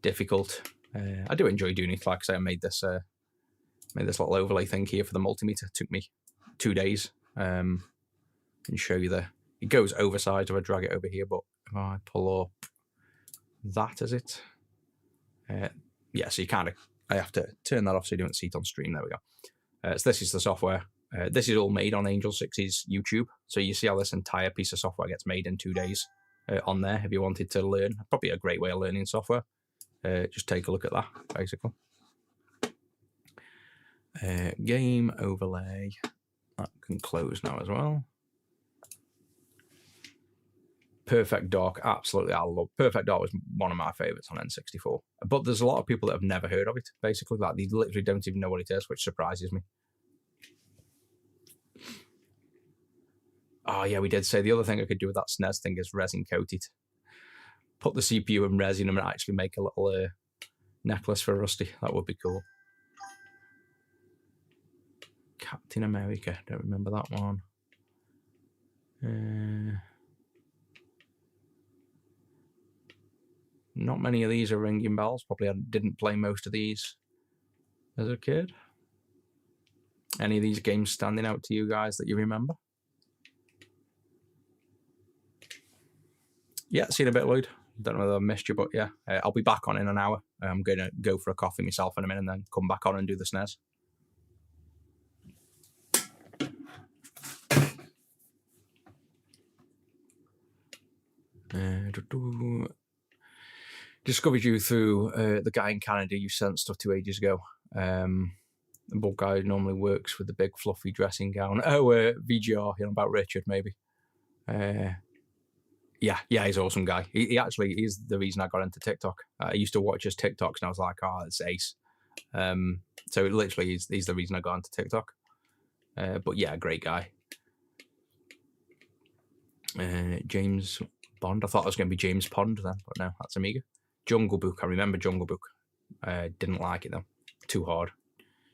difficult. I do enjoy doing it. Like I say, I made this little overlay thing here for the multimeter. It took me 2 days. Can show you it goes oversized if I drag it over here, but if I pull up that, is it? Yeah, so I have to turn that off so you don't see it on stream. There we go. So this is the software. This is all made on Angel 6's YouTube. So you see how this entire piece of software gets made in 2 days on there if you wanted to learn. Probably a great way of learning software. Just take a look at that, basically. Game overlay. That can close now as well. Perfect Dark, absolutely, I love Perfect Dark. Was one of my favorites on N64, but there's a lot of people that have never heard of it. Basically, like they literally don't even know what it is, which surprises me. Oh yeah, we did say the other thing I could do with that SNES thing is resin coat it. Put the CPU in resin and actually make a little necklace for Rusty. That would be cool. Captain America, don't remember that one. Not many of these are ringing bells. Probably I didn't play most of these as a kid. Any of these games standing out to you guys that you remember? Yeah, seen a bit, Lloyd. Don't know whether I missed you, but yeah. I'll be back on in an hour. I'm going to go for a coffee myself in a minute and then come back on and do the SNES. Discovered you through the guy in Canada you sent stuff to ages ago. The bald guy who normally works with the big fluffy dressing gown. Oh, VGR, you know, about Richard, maybe. Yeah, he's an awesome guy. He actually is the reason I got into TikTok. I used to watch his TikToks and I was like, oh, it's ace. So literally he's the reason I got into TikTok. But yeah, great guy. James Bond. I thought it was going to be James Pond then, but no, that's Amiga. Jungle Book. I remember Jungle Book. Didn't like it though. Too hard.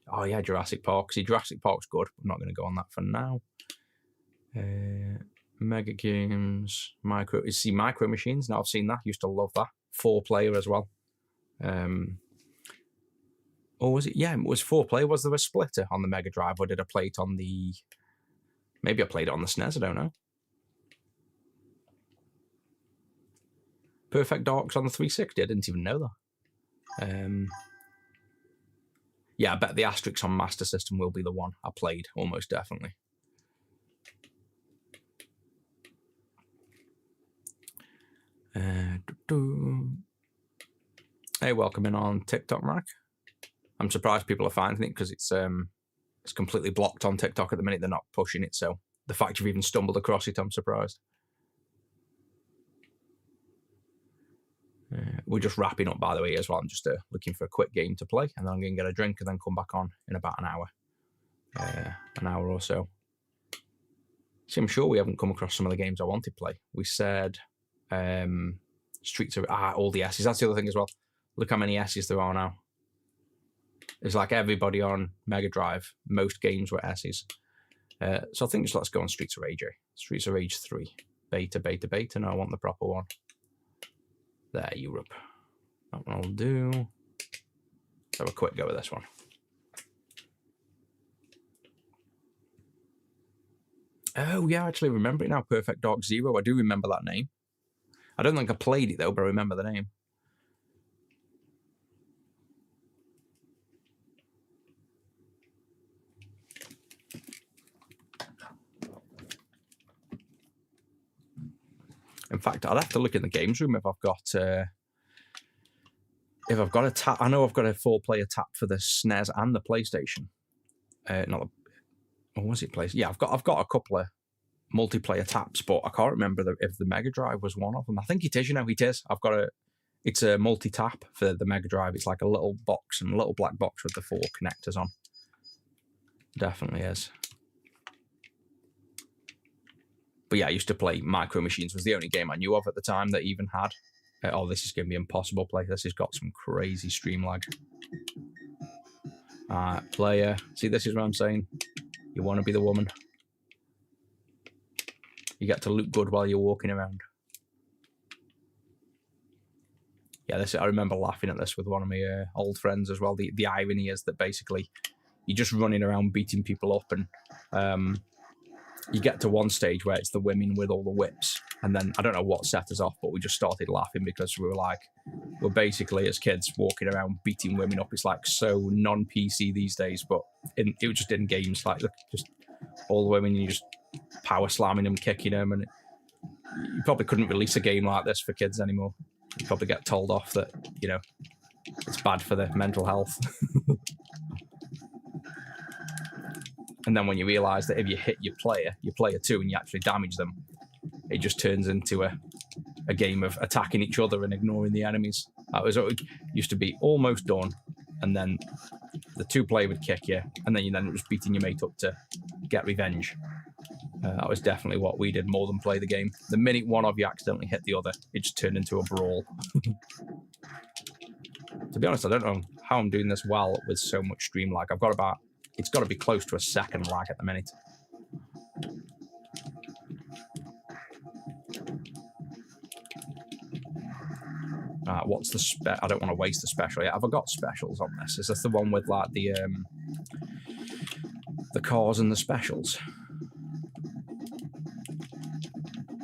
Oh yeah, Jurassic Park. See, Jurassic Park's good. I'm not going to go on that for now. Mega Games, Micro. You see, Micro Machines. Now I've seen that. Used to love that. 4-player as well. Or was it? Yeah, it was 4-player. Was there a splitter on the Mega Drive, or did I play it on the? Maybe I played it on the SNES. I don't know. Perfect Dark's on the 360. I didn't even know that. Yeah, I bet the Asterix on Master System will be the one I played, almost definitely. Hey, welcome in on TikTok, Mark. I'm surprised people are finding it because it's completely blocked on TikTok at the minute. They're not pushing it, so the fact you've even stumbled across it, I'm surprised. We're just wrapping up, by the way, as well. I'm just looking for a quick game to play, and then I'm going to get a drink and then come back on in about an hour or so. See, I'm sure we haven't come across some of the games I wanted to play. We said Streets of all the S's. That's the other thing as well. Look how many S's there are now. It's like everybody on Mega Drive. Most games were S's. So I think just let's go on Streets of Rage. Streets of Rage 3. Beta. No, I want the proper one. There, Europe. That one will do. Let's have a quick go with this one. Oh, yeah, I actually remember it now. Perfect Dark Zero. I do remember that name. I don't think I played it, though, but I remember the name. In fact, I'd have to look in the games room if I've got a tap. I know I've got a 4-player tap for the SNES and the PlayStation. Or was it PlayStation? Yeah, I've got a couple of multiplayer taps, but I can't remember if the Mega Drive was one of them. I think it is. It is. It's a multi-tap for the Mega Drive. It's like a little box and a little black box with the 4 connectors on. Definitely is. But yeah, I used to play Micro Machines. Was the only game I knew of at the time that even had. This is going to be impossible play. This has got some crazy stream lag. Player. See, this is what I'm saying. You want to be the woman. You get to look good while you're walking around. Yeah, I remember laughing at this with one of my old friends as well. The irony is that basically you're just running around beating people up, and you get to one stage where it's the women with all the whips, and then I don't know what set us off, but we just started laughing because we're basically as kids walking around beating women up. It's like so non-PC these days, but it was just in games, like just all the women, you just power slamming them, kicking them, and you probably couldn't release a game like this for kids anymore. You'd probably get told off that, it's bad for their mental health. And then when you realise that if you hit your player 2, and you actually damage them, it just turns into a game of attacking each other and ignoring the enemies. It used to be almost done, and then the 2-player would kick you, and then you end up just beating your mate up to get revenge. That was definitely what we did more than play the game. The minute one of you accidentally hit the other, it just turned into a brawl. To be honest, I don't know how I'm doing this well with so much stream lag. It's got to be close to a second lag at the minute. What's the I don't want to waste the special yet. Have I got specials on this? Is this the one with like the cars and the specials?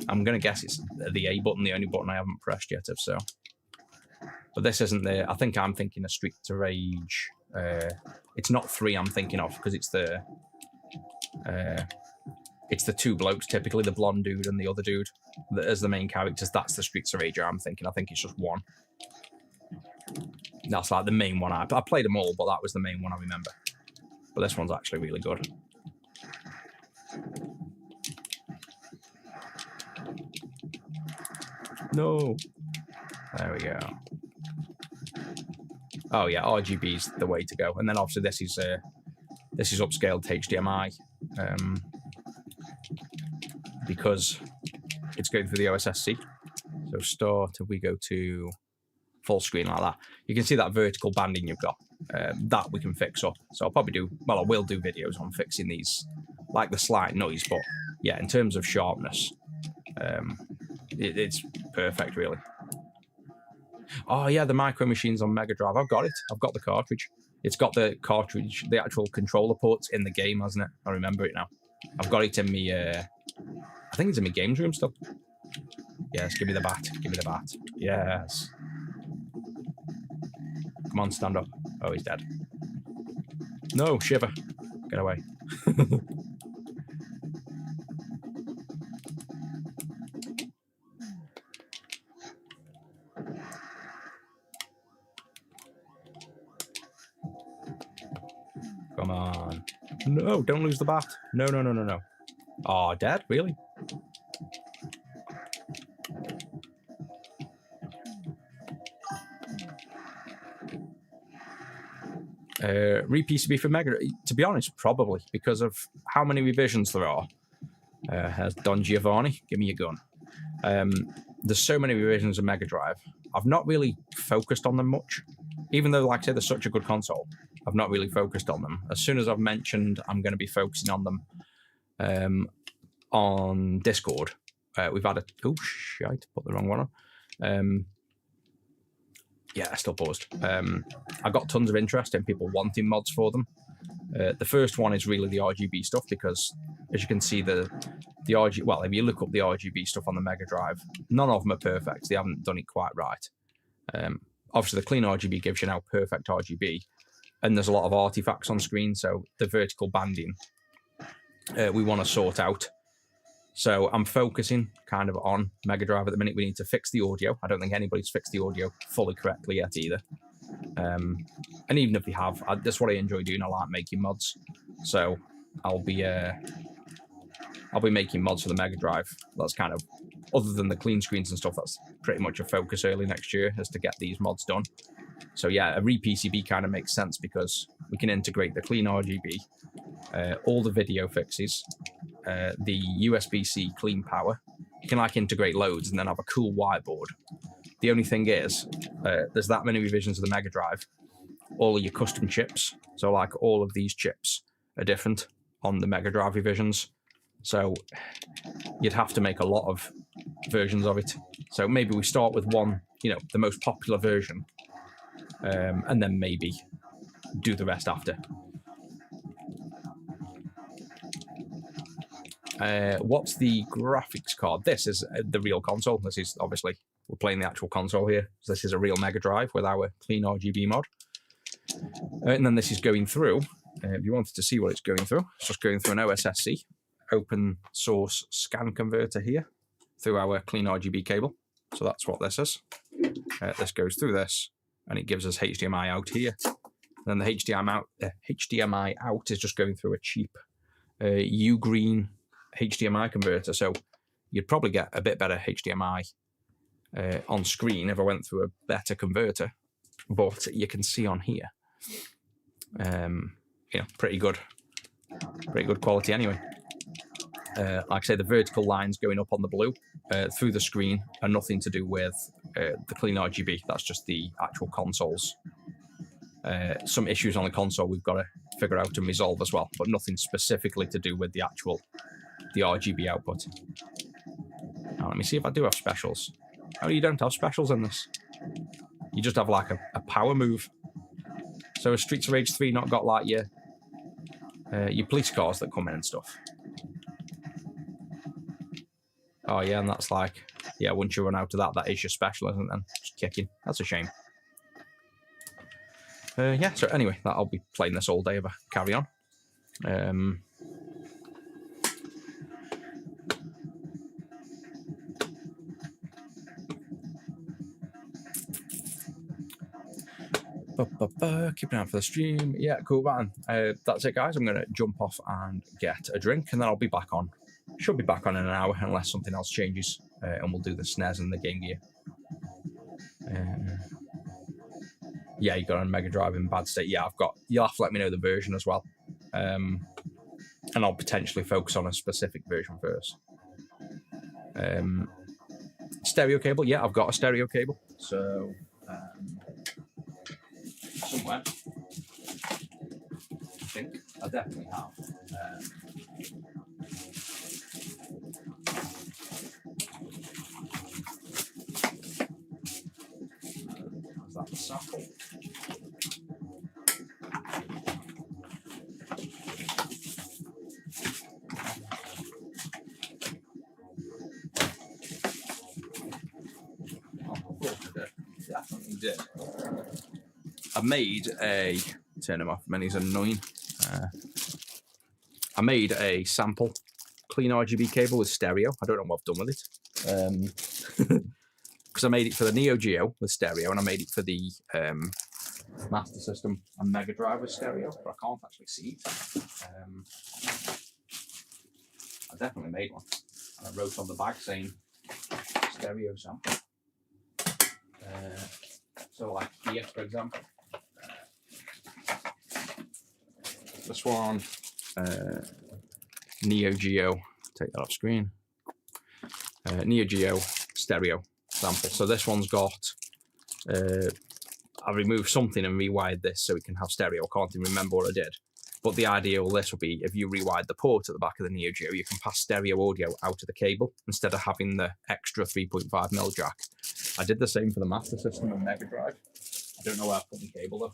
I'm going to guess it's the A button, the only button I haven't pressed yet, if so. But this isn't the... I think I'm thinking of Streets of Rage. It's not 3 I'm thinking of, because it's the 2 blokes, typically, the blonde dude and the other dude, as the main characters. That's the Streets of Rage I'm thinking. I think it's just 1. That's like the main one. I played them all, but that was the main one I remember. But this one's actually really good. No. There we go. Oh yeah, RGB's the way to go. And then obviously this is upscaled to HDMI, because it's going through the OSSC. So start, if we go to full screen like that, you can see that vertical banding you've got. that we can fix up. So I'll probably do, well, I will do videos on fixing these, like the slight noise, but yeah, in terms of sharpness, it's perfect, really. Oh yeah, the Micro Machines on Mega Drive. I've got it. I've got the cartridge. It's got the cartridge, the actual controller ports in the game, hasn't it? I remember it now. I've got it in me. I think it's in my games room still. Yes, give me the bat. Give me the bat. Yes. Come on, stand up. Oh, he's dead. No, Shiver. Get away. Come on. No, don't lose the bat. No, no, no, no, no. Oh, dead? Really? Re-PCB for Mega, to be honest, probably, because of how many revisions there are. Has Don Giovanni, give me your gun. There's so many revisions of Mega Drive. I've not really focused on them much. Even though, like I say, they're such a good console, I've not really focused on them. As soon as I've mentioned I'm going to be focusing on them on Discord, we've had a... Oh, shite, put the wrong one on. Yeah, I still paused. I got tons of interest in people wanting mods for them. The first one is really the RGB stuff because, as you can see, the RGB... Well, if you look up the RGB stuff on the Mega Drive, none of them are perfect. They haven't done it quite right. Obviously, the clean RGB gives you now perfect RGB, and there's a lot of artifacts on screen, so the vertical banding we want to sort out. So I'm focusing kind of on Mega Drive at the minute. We need to fix the audio. I don't think anybody's fixed the audio fully correctly yet either. And even if they have, that's what I enjoy doing. I like making mods. So I'll be making mods for the Mega Drive. That's kind of, other than the clean screens and stuff, that's pretty much a focus early next year, is to get these mods done. So yeah, a re-PCB kind of makes sense because we can integrate the clean RGB, all the video fixes, the USB-C clean power. You can like integrate loads and then have a cool whiteboard. The only thing is, there's that many revisions of the Mega Drive. All of your custom chips, so like all of these chips are different on the Mega Drive revisions. So you'd have to make a lot of versions of it. So maybe we start with one, you know, the most popular version, and then maybe do the rest after. What's the graphics card? This is the real console. This is obviously, we're playing the actual console here. So this is a real Mega Drive with our clean RGB mod. And then this is going through, if you wanted to see what it's going through, it's just going through an OSSC, open source scan converter here, through our clean RGB cable. So that's what this is. This goes through this, and it gives us HDMI out here. And then the HDMI out is just going through a cheap U-green HDMI converter. So you'd probably get a bit better HDMI on screen if I went through a better converter. But you can see on here, you know, pretty good quality anyway. Like I say, the vertical lines going up on the blue through the screen are nothing to do with the clean RGB. That's just the actual consoles. Some issues on the console we've got to figure out and resolve as well, but nothing specifically to do with the RGB output. Now let me see if I do have specials. Oh, you don't have specials in this. You just have like a power move. So has Streets of Rage 3 not got like your police cars that come in and stuff? Oh yeah, and that's like, yeah, once you run out of that, that is your special, isn't it then? Just kicking. That's a shame. Yeah, so anyway, I'll be playing this all day if I carry on. Keep an eye out for the stream. Yeah, cool, man. That's it, guys. I'm going to jump off and get a drink, and then I'll be back on. Should be back on in an hour, unless something else changes, and we'll do the SNES and the Game Gear. Yeah, you got a Mega Drive in bad state. Yeah, I've got. You'll have to let me know the version as well, and I'll potentially focus on a specific version first. Stereo cable. Yeah, I've got a stereo cable. So somewhere I definitely have. Is that the sample? Definitely did. I made a, turn him off, man, he's annoying. I made a sample clean RGB cable with stereo. I don't know what I've done with it. Because I made it for the Neo Geo with stereo, and I made it for the Master System and Mega Drive with stereo, but I can't actually see it. I definitely made one. And I wrote on the bag saying stereo sample. So like here, for example, this one, Neo Geo, take that off screen, Neo Geo stereo sample. So this one's got, I removed something and rewired this so it can have stereo. I can't even remember what I did. But the idea of this will be, if you rewired the port at the back of the Neo Geo, you can pass stereo audio out of the cable instead of having the extra 3.5mm jack. I did the same for the Master System and Mega Drive. I don't know where I put the cable though.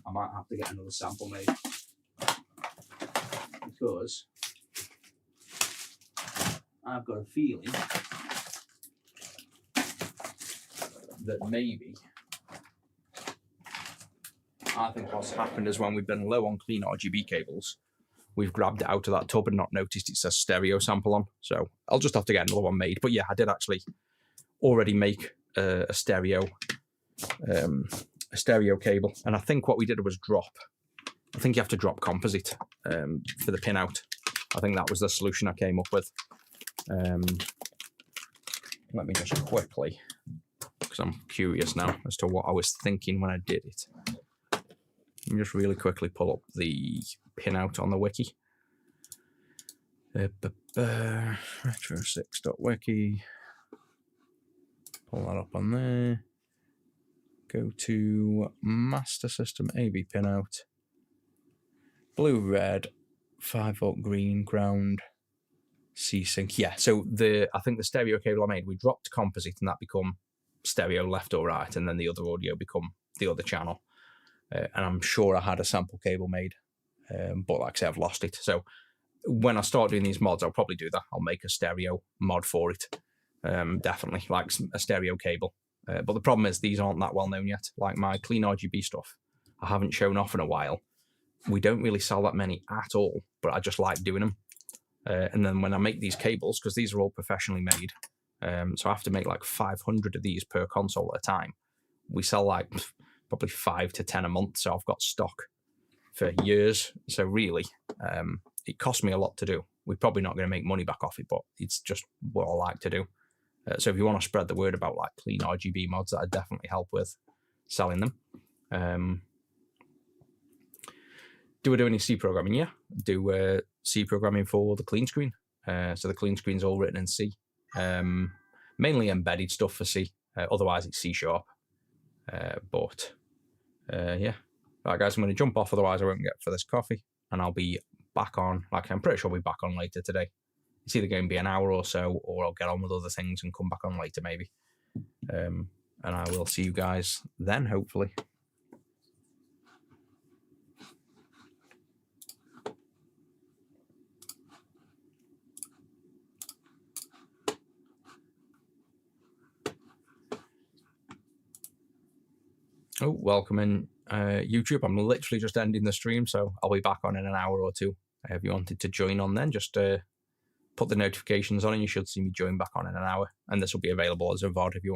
I might have to get another sample made. Because I've got a feeling that maybe, I think what's happened is when we've been low on clean RGB cables, we've grabbed it out of that tub and not noticed it says stereo sample on. So I'll just have to get another one made. But yeah, I did actually already make a stereo cable. And I think what we did was drop. I think you have to drop composite for the pinout. I think that was the solution I came up with. Let me just quickly, because I'm curious now as to what I was thinking when I did it. Let me just really quickly pull up the pinout on the wiki. Retro6.wiki. Pull that up on there. Go to Master System AV pinout. Blue, red, 5-volt green, ground, C-Sync. Yeah, so I think the stereo cable I made, we dropped composite and that become stereo left or right, and then the other audio become the other channel. And I'm sure I had a sample cable made, but like I say, I've lost it. So when I start doing these mods, I'll probably do that. I'll make a stereo mod for it. Definitely, like a stereo cable. But the problem is these aren't that well known yet. Like my clean RGB stuff, I haven't shown off in a while. We don't really sell that many at all, but I just like doing them. And then when I make these cables, because these are all professionally made, so I have to make like 500 of these per console at a time. We sell like probably 5 to 10 a month, so I've got stock for years. So really, it costs me a lot to do. We're probably not going to make money back off it, but it's just what I like to do. So if you want to spread the word about like clean RGB mods, that'd definitely help with selling them. Do I do any C programming? Yeah, do C programming for the clean screen. So the clean screen's all written in C. Mainly embedded stuff for C. Otherwise it's C#. But yeah. All right, guys, I'm going to jump off. Otherwise I won't get for this coffee. And I'll be back on. Like I'm pretty sure I'll be back on later today. It's either going to be an hour or so, or I'll get on with other things and come back on later maybe. And I will see you guys then, hopefully. Oh, welcome in YouTube. I'm literally just ending the stream, so I'll be back on in an hour or two. If you wanted to join on then, just put the notifications on and you should see me join back on in an hour. And this will be available as a VOD if you want to